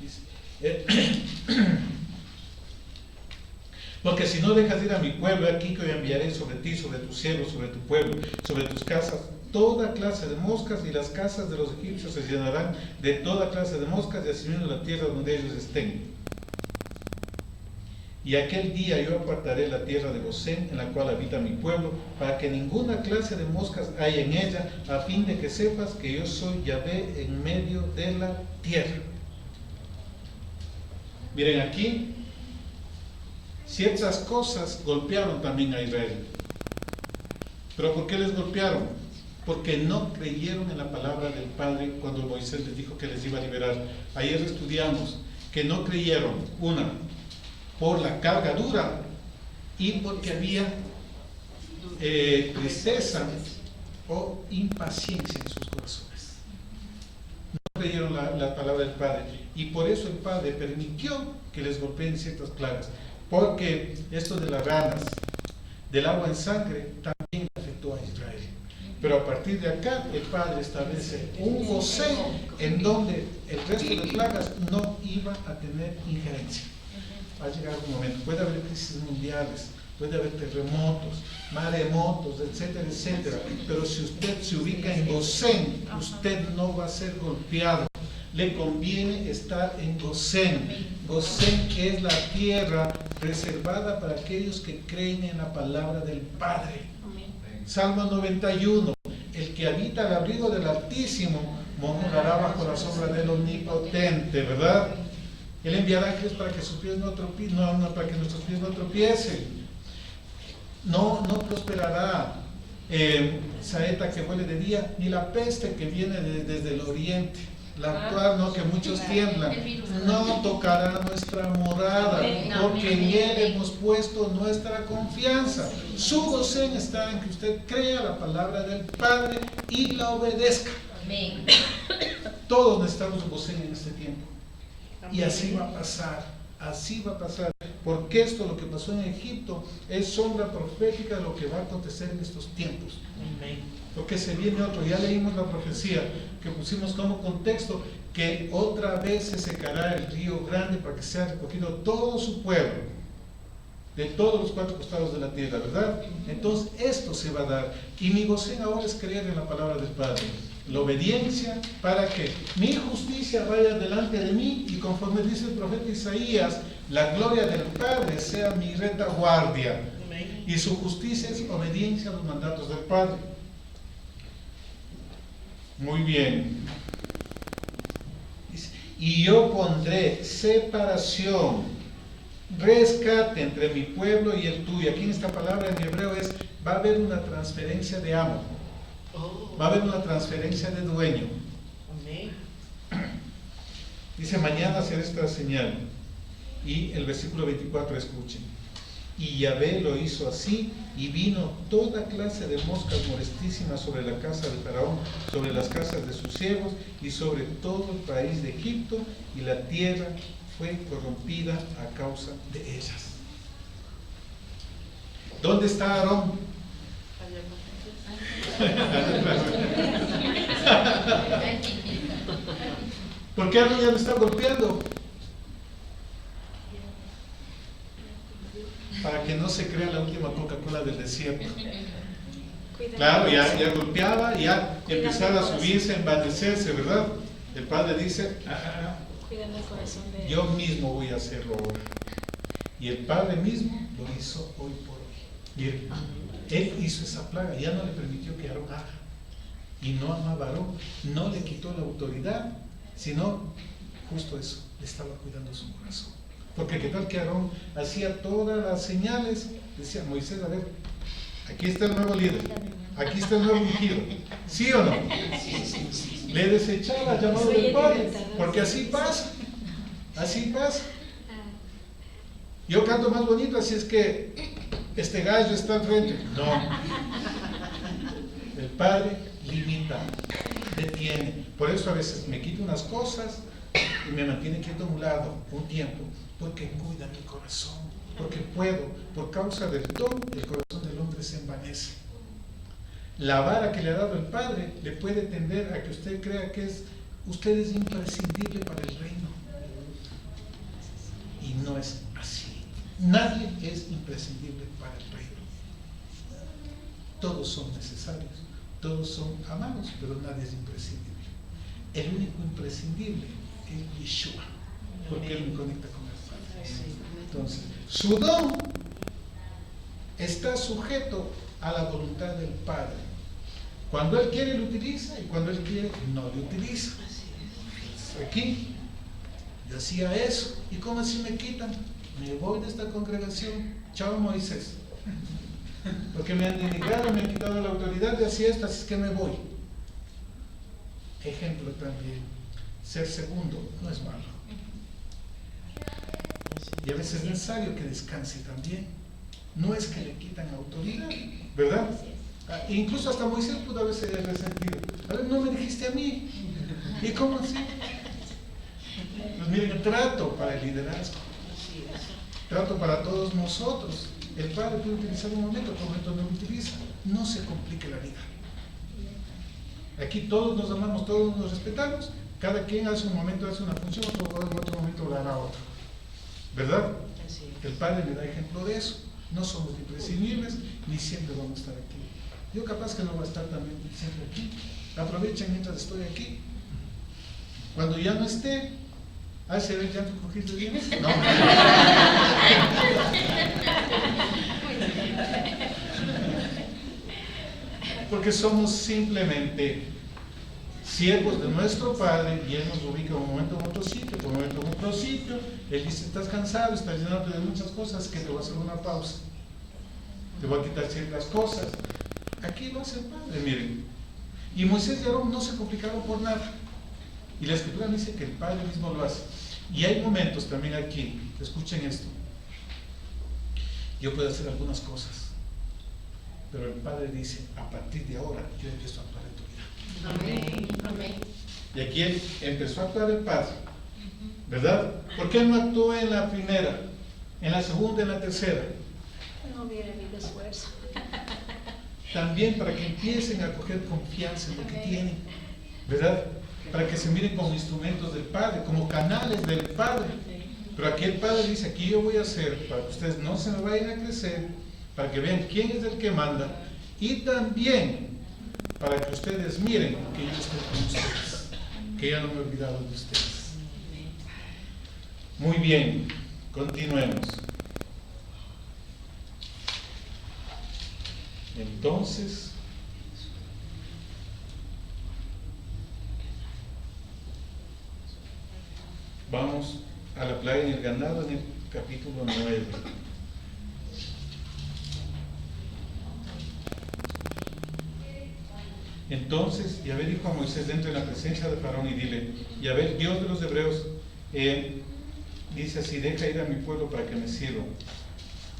dice, porque si no dejas ir a mi pueblo, aquí que yo enviaré sobre ti, sobre tus siervos, sobre tu pueblo, sobre tus casas, toda clase de moscas, y las casas de los egipcios se llenarán de toda clase de moscas, y asimismo la tierra donde ellos estén. Y aquel día yo apartaré la tierra de Gosén, en la cual habita mi pueblo, para que ninguna clase de moscas haya en ella, a fin de que sepas que yo soy Yahvé en medio de la tierra. Miren aquí, ciertas cosas golpearon también a Israel. ¿Pero por qué les golpearon? Porque no creyeron en la palabra del Padre cuando Moisés les dijo que les iba a liberar. Ayer estudiamos que no creyeron, una, por la carga dura, y porque había tristeza o impaciencia en sus corazones. No creyeron la palabra del Padre, y por eso el Padre permitió que les golpeen ciertas plagas, porque esto de las ranas, del agua en sangre, también afectó a Israel. Pero a partir de acá el Padre establece un Gosén en donde el resto de plagas no iba a tener injerencia. Va a llegar un momento, puede haber crisis mundiales, puede haber terremotos, maremotos, etcétera, etcétera, pero si usted se ubica en Gosén, usted no va a ser golpeado. Le conviene estar en Gosén. Gosén, que es la tierra reservada para aquellos que creen en la palabra del Padre. Salmo 91, el que habita al abrigo del Altísimo morará bajo la sombra del Omnipotente, ¿verdad? Él enviará ángeles para que sus pies no tropiecen, para que nuestros pies no tropiecen. No prosperará saeta que huele de día, ni la peste que viene desde el oriente. La actual, no, que muchos tiemblan. No tocará nuestra morada, porque en Él hemos puesto nuestra confianza. Su Gosén está en que usted crea la palabra del Padre y la obedezca. Amén. Todos necesitamos un Gosén en este tiempo. Y así va a pasar, así va a pasar. Porque esto, lo que pasó en Egipto, es sombra profética de lo que va a acontecer en estos tiempos. Porque se viene otro, ya leímos la profecía que pusimos como contexto, que otra vez se secará el río grande para que sea recogido todo su pueblo, de todos los cuatro costados de la tierra, ¿verdad? Entonces esto se va a dar, y mi Gosén ahora es creer en la palabra del Padre, la obediencia, para que mi justicia vaya delante de mí, y conforme dice el profeta Isaías, la gloria del Padre sea mi retaguardia, y su justicia es obediencia a los mandatos del Padre. Muy bien. Y yo pondré separación, rescate entre mi pueblo y el tuyo. Aquí en esta palabra en hebreo es, va a haber una transferencia de amo, va a haber una transferencia de dueño. Dice, mañana será esta señal. Y el versículo 24, escuchen. Y Yahvé lo hizo así, y vino toda clase de moscas molestísimas sobre la casa de Faraón, sobre las casas de sus siervos y sobre todo el país de Egipto, y la tierra fue corrompida a causa de ellas. ¿Dónde está Aarón? ¿Por qué Aarón ya lo está golpeando? Para que no se crea la última Coca-Cola del desierto. Claro, ya golpeaba, ya empezaba a subirse, a envanecerse, ¿verdad? El Padre dice, yo mismo voy a hacerlo ahora. Y el Padre mismo lo hizo hoy por hoy. Miren, Él hizo esa plaga, ya no le permitió que Aarón haga. Y no amaba a Aarón, no le quitó la autoridad, sino justo eso, le estaba cuidando su corazón. Porque qué tal que Aarón hacía todas las señales, decía Moisés, a ver, aquí está el nuevo líder, aquí está el nuevo ungido, ¿sí o no? Le desechaba el llamado del Padre, porque así pasa, así pasa. Yo canto más bonito, así es que este gallo está al frente. No, el Padre limita, detiene. Por eso a veces me quito unas cosas y me mantiene quieto a un lado un tiempo, porque cuida mi corazón, porque puedo, por causa del don, el corazón del hombre se envanece. La vara que le ha dado el Padre le puede tender a que usted crea que usted es imprescindible para el reino. Y no es así. Nadie es imprescindible para el reino. Todos son necesarios Todos son amados, pero nadie es imprescindible. El único imprescindible es Yeshua, porque Él me conecta con el Padre. Entonces, su don está sujeto a la voluntad del Padre. Cuando Él quiere, lo utiliza, y cuando Él quiere, no lo utiliza. Aquí, yo hacía eso, y ¿cómo así me quitan? Me voy de esta congregación. Chao, Moisés. Porque me han denigrado, me han quitado la autoridad de hacer esto, así es que me voy. Ejemplo también, ser segundo no es malo. Y a veces es necesario que descanse también. No es que le quitan autoridad, ¿verdad? Incluso hasta Moisés pudo haberse resentido. A ver, no me dijiste a mí. ¿Y cómo así? Pues miren, el trato para el liderazgo. Trato para todos nosotros. El Padre puede utilizar un momento, otro momento no lo utiliza. No se complique la vida. Aquí todos nos amamos, todos nos respetamos. Cada quien hace un momento, hace una función, en otro momento lo hará otro. ¿Verdad? El Padre me da ejemplo de eso. No somos imprescindibles, ni siempre vamos a estar aquí. Yo capaz que no voy a estar también siempre aquí. Aprovechen mientras estoy aquí. Cuando ya no esté, ¿se ve ya tu cogiste bien? No. Porque somos simplemente siervos de nuestro Padre, y Él nos ubica un momento en otro sitio, un momento en otro sitio. Él dice, estás cansado, estás llenándote de muchas cosas, que te voy a hacer una pausa, te voy a quitar ciertas cosas. Aquí lo hace el Padre, miren. Y Moisés y Aarón no se complicaron por nada, y la Escritura dice que el Padre mismo lo hace. Y hay momentos también aquí, escuchen esto, yo puedo hacer algunas cosas, pero el Padre dice, a partir de ahora yo empiezo a actuar en tu vida. Amén. Y aquí él empezó a actuar el Padre, ¿verdad? ¿Por qué no actuó en la primera, en la segunda, en la tercera? No hubiera habido esfuerzo. También para que empiecen a coger confianza en lo que tienen, ¿verdad? Para que se miren como instrumentos del Padre, como canales del Padre. Pero aquí el Padre dice, aquí yo voy a hacer, para que ustedes no se me vayan a crecer, para que vean quién es el que manda, y también para que ustedes miren que yo estoy con ustedes, que ya no me he olvidado de ustedes. Muy bien, continuemos. Entonces, vamos a la plaga en el ganado en el capítulo 9. Entonces, Yahvé dijo a Moisés, entra en la presencia de Faraón y dile, Yahvé, Dios de los hebreos, dice así, deja ir a mi pueblo para que me sirva.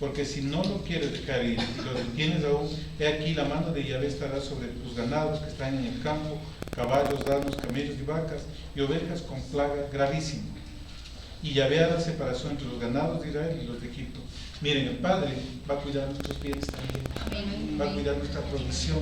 Porque si no lo quieres dejar ir y lo detienes aún, he aquí la mano de Yahvé estará sobre tus ganados que están en el campo, caballos, asnos, camellos y vacas, y ovejas con plaga gravísima. Y Yahvé hará separación entre los ganados de Israel y los de Egipto. Miren, el Padre va a cuidar nuestros bienes también, va a cuidar nuestra provisión.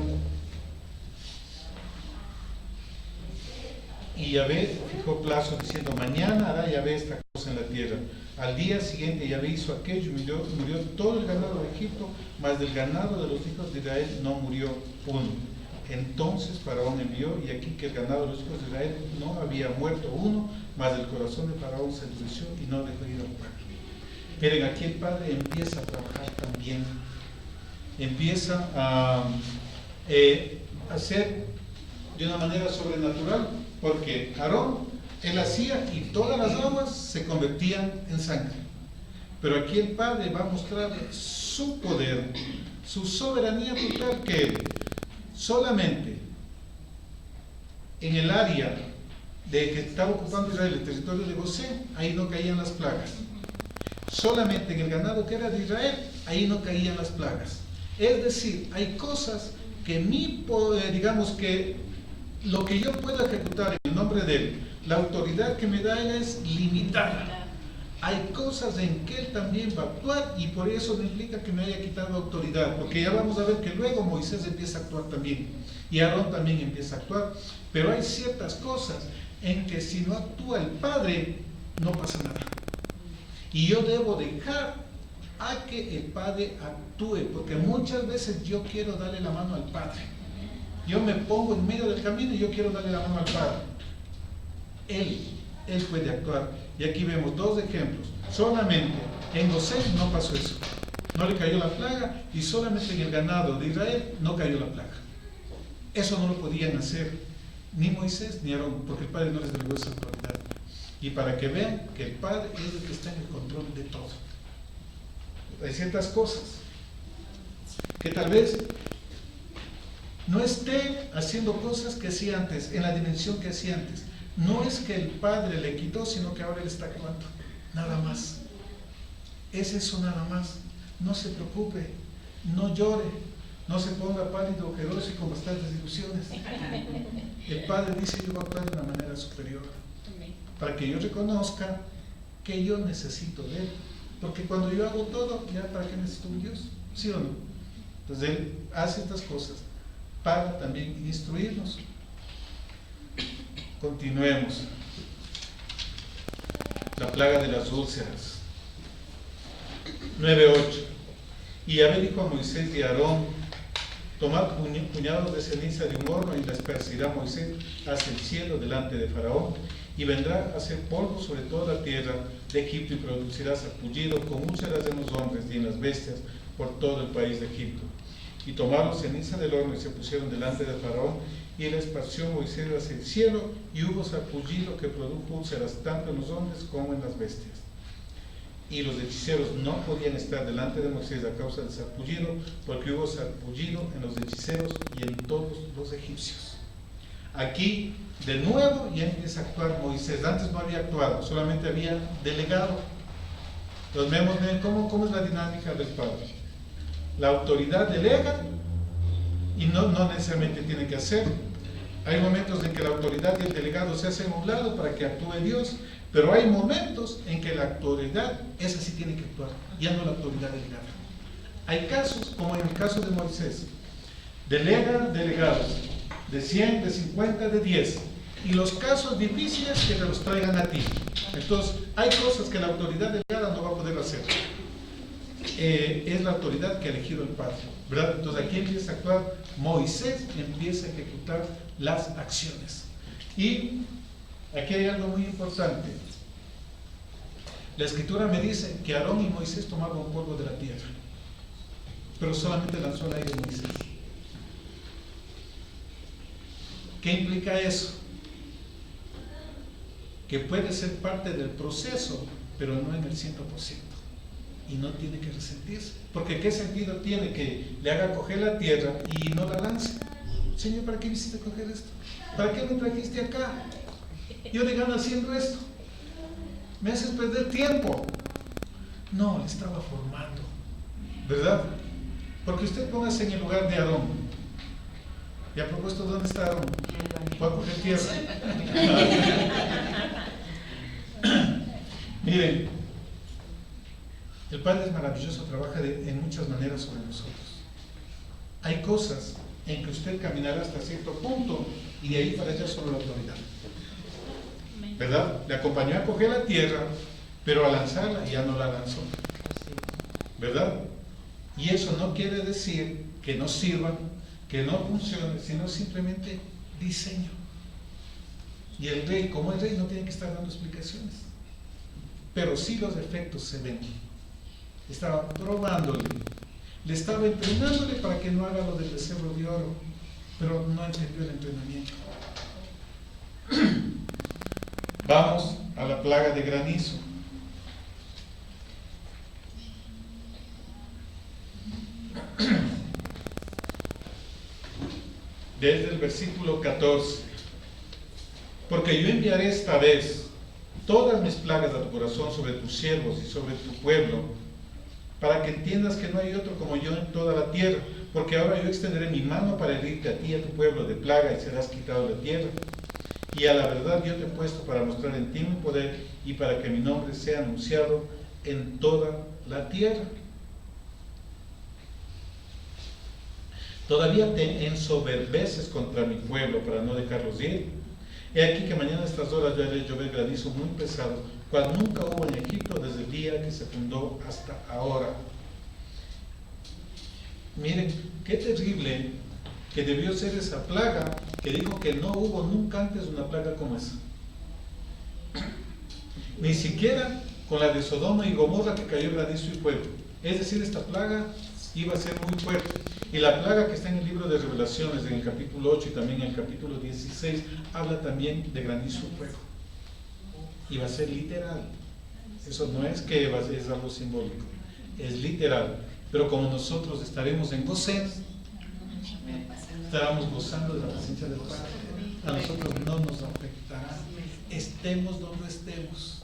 Y Yahvé fijó plazo diciendo, mañana hará Yahvé esta cosa en la tierra. Al día siguiente Yahvé hizo aquello y murió todo el ganado de Egipto, mas del ganado de los hijos de Israel no murió uno. Entonces Faraón envió, y aquí que el ganado de los hijos de Israel no había muerto uno, mas el corazón de Faraón se endureció y no dejó ir al pueblo. Miren, aquí el Padre empieza a trabajar también, empieza a hacer de una manera sobrenatural, porque Aarón, él hacía y todas las aguas se convertían en sangre. Pero aquí el Padre va a mostrar su poder, su soberanía total, que solamente en el área de que estaba ocupando Israel, el territorio de Gosén, ahí no caían las plagas. Solamente en el ganado que era de Israel, ahí no caían las plagas. Es decir, hay cosas que mi poder, digamos que lo que yo puedo ejecutar en el nombre de Él, la autoridad que me da Él es limitada. Hay cosas en que Él también va a actuar, y por eso no implica que me haya quitado autoridad, porque ya vamos a ver que luego Moisés empieza a actuar también, y Aarón también empieza a actuar. Pero hay ciertas cosas en que si no actúa el Padre, no pasa nada. Y yo debo dejar a que el Padre actúe, porque muchas veces yo quiero darle la mano al Padre. yo me pongo en medio del camino y yo quiero darle la mano al Padre. Él puede actuar. Y aquí vemos dos ejemplos. Solamente en Gosén no pasó eso. No le cayó la plaga, y solamente en el ganado de Israel no cayó la plaga. Eso no lo podían hacer ni Moisés ni Aarón, porque el Padre no les delegó esa autoridad. Y para que vean que el Padre es el que está en el control de todo. Hay ciertas cosas que tal vez no esté haciendo cosas que hacía antes, en la dimensión que hacía antes. No es que el Padre le quitó, sino que ahora le está actuando. Nada más. Es eso nada más. No se preocupe, no llore, no se ponga pálido, ojeroso y con bastantes ilusiones. El Padre dice: yo voy a actuar de una manera superior, para que yo reconozca que yo necesito de Él. Porque cuando yo hago todo, ¿ya para qué necesito un Dios? ¿Sí o no? Entonces Él hace estas cosas para también instruirnos. Continuemos. La plaga de las úlceras. 9:8. Y Yahvé dijo a Moisés y a Aarón: tomad puñados de ceniza de un horno y la esparcirá Moisés hacia el cielo delante de Faraón, y vendrá a hacer polvo sobre toda la tierra de Egipto, y producirá sarpullido con úlceras en los hombres y en las bestias por todo el país de Egipto. Y tomaron ceniza del horno y se pusieron delante de Faraón, y la esparció Moisés hacia el cielo, y hubo sarpullido que produjo úlceras tanto en los hombres como en las bestias. Y los hechiceros no podían estar delante de Moisés a causa del sarpullido, porque hubo sarpullido en los hechiceros y en todos los egipcios. Aquí, de nuevo, ya empieza a actuar Moisés. Antes no había actuado, solamente había delegado. Entonces vemos bien cómo es la dinámica del Padre. La autoridad delega y no necesariamente tiene que hacer. Hay momentos en que la autoridad y el delegado se hacen a un lado para que actúe Dios, pero hay momentos en que la autoridad, esa sí tiene que actuar, ya no la autoridad delegada. Hay casos, como en el caso de Moisés, delega delegados de 100, de 50, de 10, y los casos difíciles que te los traigan a ti. Entonces, hay cosas que la autoridad delegada no va a poder hacer. Es la autoridad que ha elegido el Padre, ¿verdad? Entonces aquí empieza a actuar Moisés, empieza a ejecutar las acciones. Y aquí hay algo muy importante. La Escritura me dice que Aarón y Moisés tomaron polvo de la tierra, pero solamente lanzó al aire Moisés. ¿Qué implica eso? Que puede ser parte del proceso, pero no en el 100%. Y no tiene que resentirse. Porque ¿qué sentido tiene que le haga coger la tierra y no la lance? Señor, ¿para qué me hiciste coger esto? ¿Para qué me trajiste acá? Yo le gano haciendo esto. Me haces perder tiempo. No, le estaba formando, ¿verdad? Porque usted póngase en el lugar de Aarón. Y a propósito, ¿dónde está Aarón? ¿Va a coger tierra? Miren, el Padre es maravilloso, trabaja en muchas maneras sobre nosotros. Hay cosas en que usted caminará hasta cierto punto y de ahí para allá solo la autoridad, ¿verdad? Le acompañó a coger la tierra, pero a lanzarla ya no la lanzó, ¿verdad? Y eso no quiere decir que no sirvan, que no funcione, sino simplemente diseño. Y el rey, como el rey, no tiene que estar dando explicaciones, pero sí los efectos se ven. Estaba probándole, le estaba entrenándole para que no haga lo del becerro de oro, pero no entendió el entrenamiento. Vamos a la plaga de granizo. Desde el versículo 14: porque yo enviaré esta vez todas mis plagas a tu corazón, sobre tus siervos y sobre tu pueblo, para que entiendas que no hay otro como yo en toda la tierra, porque ahora yo extenderé mi mano para herirte a ti y a tu pueblo de plaga, y serás quitado de la tierra. Y a la verdad yo te he puesto para mostrar en ti mi poder, y para que mi nombre sea anunciado en toda la tierra. Todavía te ensoberbeces contra mi pueblo para no dejarlos ir. He aquí que mañana a estas horas yo haré llover granizo muy pesado, cual nunca hubo en Egipto desde el día que se fundó hasta ahora. Miren, qué terrible que debió ser esa plaga que dijo que no hubo nunca antes una plaga como esa. Ni siquiera con la de Sodoma y Gomorra, que cayó granizo y fuego. Es decir, esta plaga iba a ser muy fuerte. Y la plaga que está en el libro de Revelaciones, en el capítulo 8 y también en el capítulo 16, habla también de granizo y fuego. Y va a ser literal. Eso no es que es algo simbólico, es literal. Pero como nosotros estaremos en Gosén, estaremos gozando de la presencia del Padre. A nosotros no nos afectará, estemos donde estemos.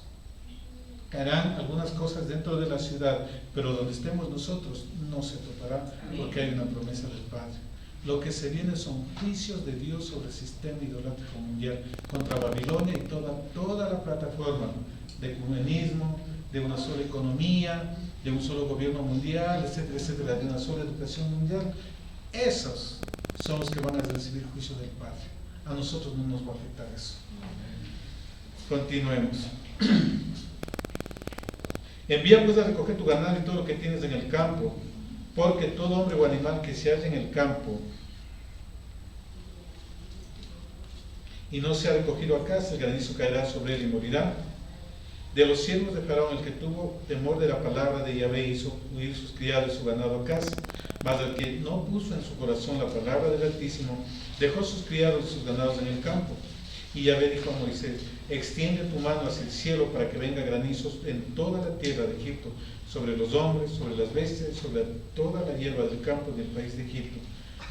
Caerán algunas cosas dentro de la ciudad, pero donde estemos nosotros no se tocará, porque hay una promesa del Padre. Lo que se viene son juicios de Dios sobre el sistema idolátrico mundial, contra Babilonia y toda la plataforma de ecumenismo, de una sola economía, de un solo gobierno mundial, etcétera, etcétera, de una sola educación mundial. Esos son los que van a recibir juicio del Padre. A nosotros no nos va a afectar eso. Continuemos. Envía pues a recoger tu ganado y todo lo que tienes en el campo, porque todo hombre o animal que se halle en el campo y no sea recogido a casa, el granizo caerá sobre él y morirá. De los siervos de Faraón, el que tuvo temor de la palabra de Yahvé hizo huir sus criados y su ganado a casa, mas el que no puso en su corazón la palabra del Altísimo, dejó sus criados y sus ganados en el campo. Y Yahvé dijo a Moisés: extiende tu mano hacia el cielo para que venga granizos en toda la tierra de Egipto, sobre los hombres, sobre las bestias, sobre toda la hierba del campo del país de Egipto.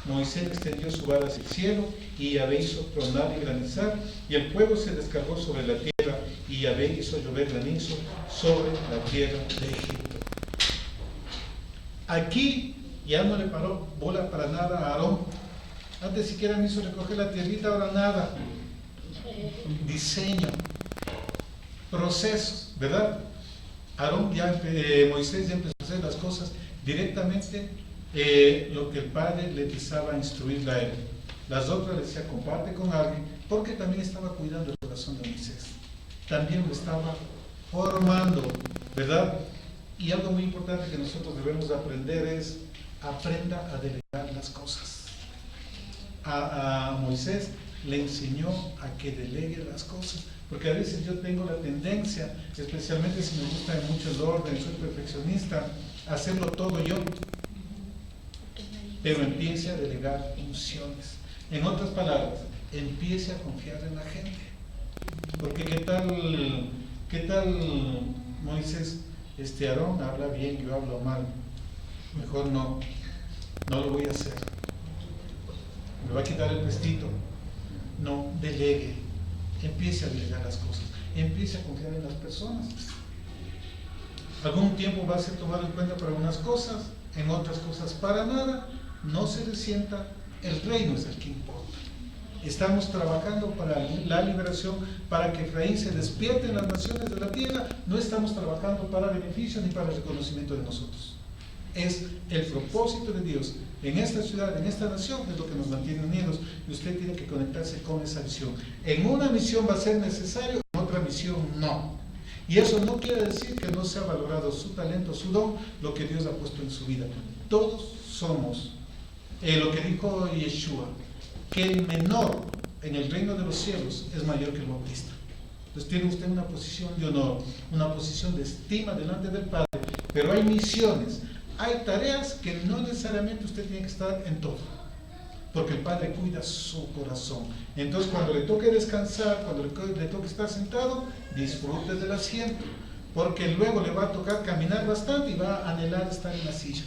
Moisés extendió su vara hacia el cielo, y Yahvé hizo tronar y granizar, y el fuego se descargó sobre la tierra, y Yahvé hizo llover granizo sobre la tierra de Egipto. Aquí ya no le paró bola para nada a Aarón. Antes siquiera me hizo recoger la tierrita, ahora nada. Diseño, procesos, ¿verdad? Moisés ya empezó a hacer las cosas directamente, lo que el Padre le empezaba a instruir a él. Las otras le decía: comparte con alguien, porque también estaba cuidando el corazón de Moisés, también lo estaba formando, ¿verdad? Y algo muy importante que nosotros debemos aprender es: aprenda a delegar las cosas. A Moisés le enseñó a que delegue las cosas, porque a veces yo tengo la tendencia, especialmente si me gusta mucho el orden, soy perfeccionista, a hacerlo todo yo. Pero empiece a delegar funciones. En otras palabras, empiece a confiar en la gente. Porque ¿qué tal Moisés? Aarón habla bien, yo hablo mal. Mejor no lo voy a hacer. Me va a quitar el prestito. No, delegue. Empiece a delegar las cosas. Empiece a confiar en las personas. Algún tiempo va a ser tomado en cuenta para unas cosas, en otras cosas para nada. No se resienta, el reino es el que importa. Estamos trabajando para la liberación, para que Efraín se despierte en las naciones de la tierra. No estamos trabajando para beneficio ni para reconocimiento de nosotros. Es el propósito de Dios en esta ciudad, en esta nación, es lo que nos mantiene unidos, y usted tiene que conectarse con esa visión. En una misión va a ser necesario, en otra misión no. Y eso no quiere decir que no sea valorado su talento, su don, lo que Dios ha puesto en su vida. Todos somos, lo que dijo Yeshua, que el menor en el reino de los cielos es mayor que el bautista. Entonces tiene usted una posición de honor, una posición de estima delante del Padre, pero hay misiones, hay tareas que no necesariamente usted tiene que estar en todo, porque el Padre cuida su corazón. Entonces cuando le toque descansar, cuando le toque estar sentado, disfrute del asiento, porque luego le va a tocar caminar bastante y va a anhelar estar en la silla.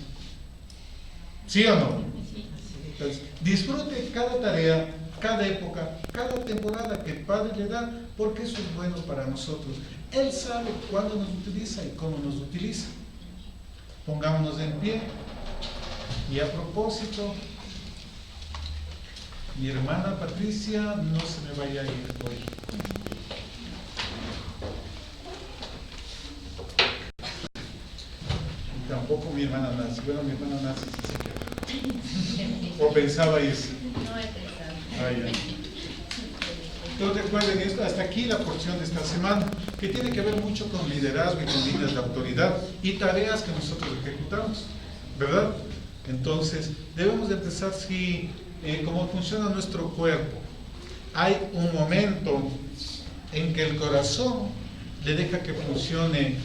¿Sí o no? Entonces, disfrute cada tarea, cada época, cada temporada que el Padre le da, porque eso es bueno para nosotros. Él sabe cuándo nos utiliza y cómo nos utiliza. Pongámonos en pie. Y a propósito, mi hermana Patricia no se me vaya a ir hoy. Y tampoco mi hermana Nancy. Bueno, mi hermana Nancy sí se queda. ¿O pensaba irse? No he pensado. Ay, ay. Entonces recuerden esto, hasta aquí la porción de esta semana, que tiene que ver mucho con liderazgo y con líneas de autoridad y tareas que nosotros ejecutamos, ¿verdad? Entonces, debemos de empezar, sí, cómo funciona nuestro cuerpo. Hay un momento en que el corazón le deja que funcione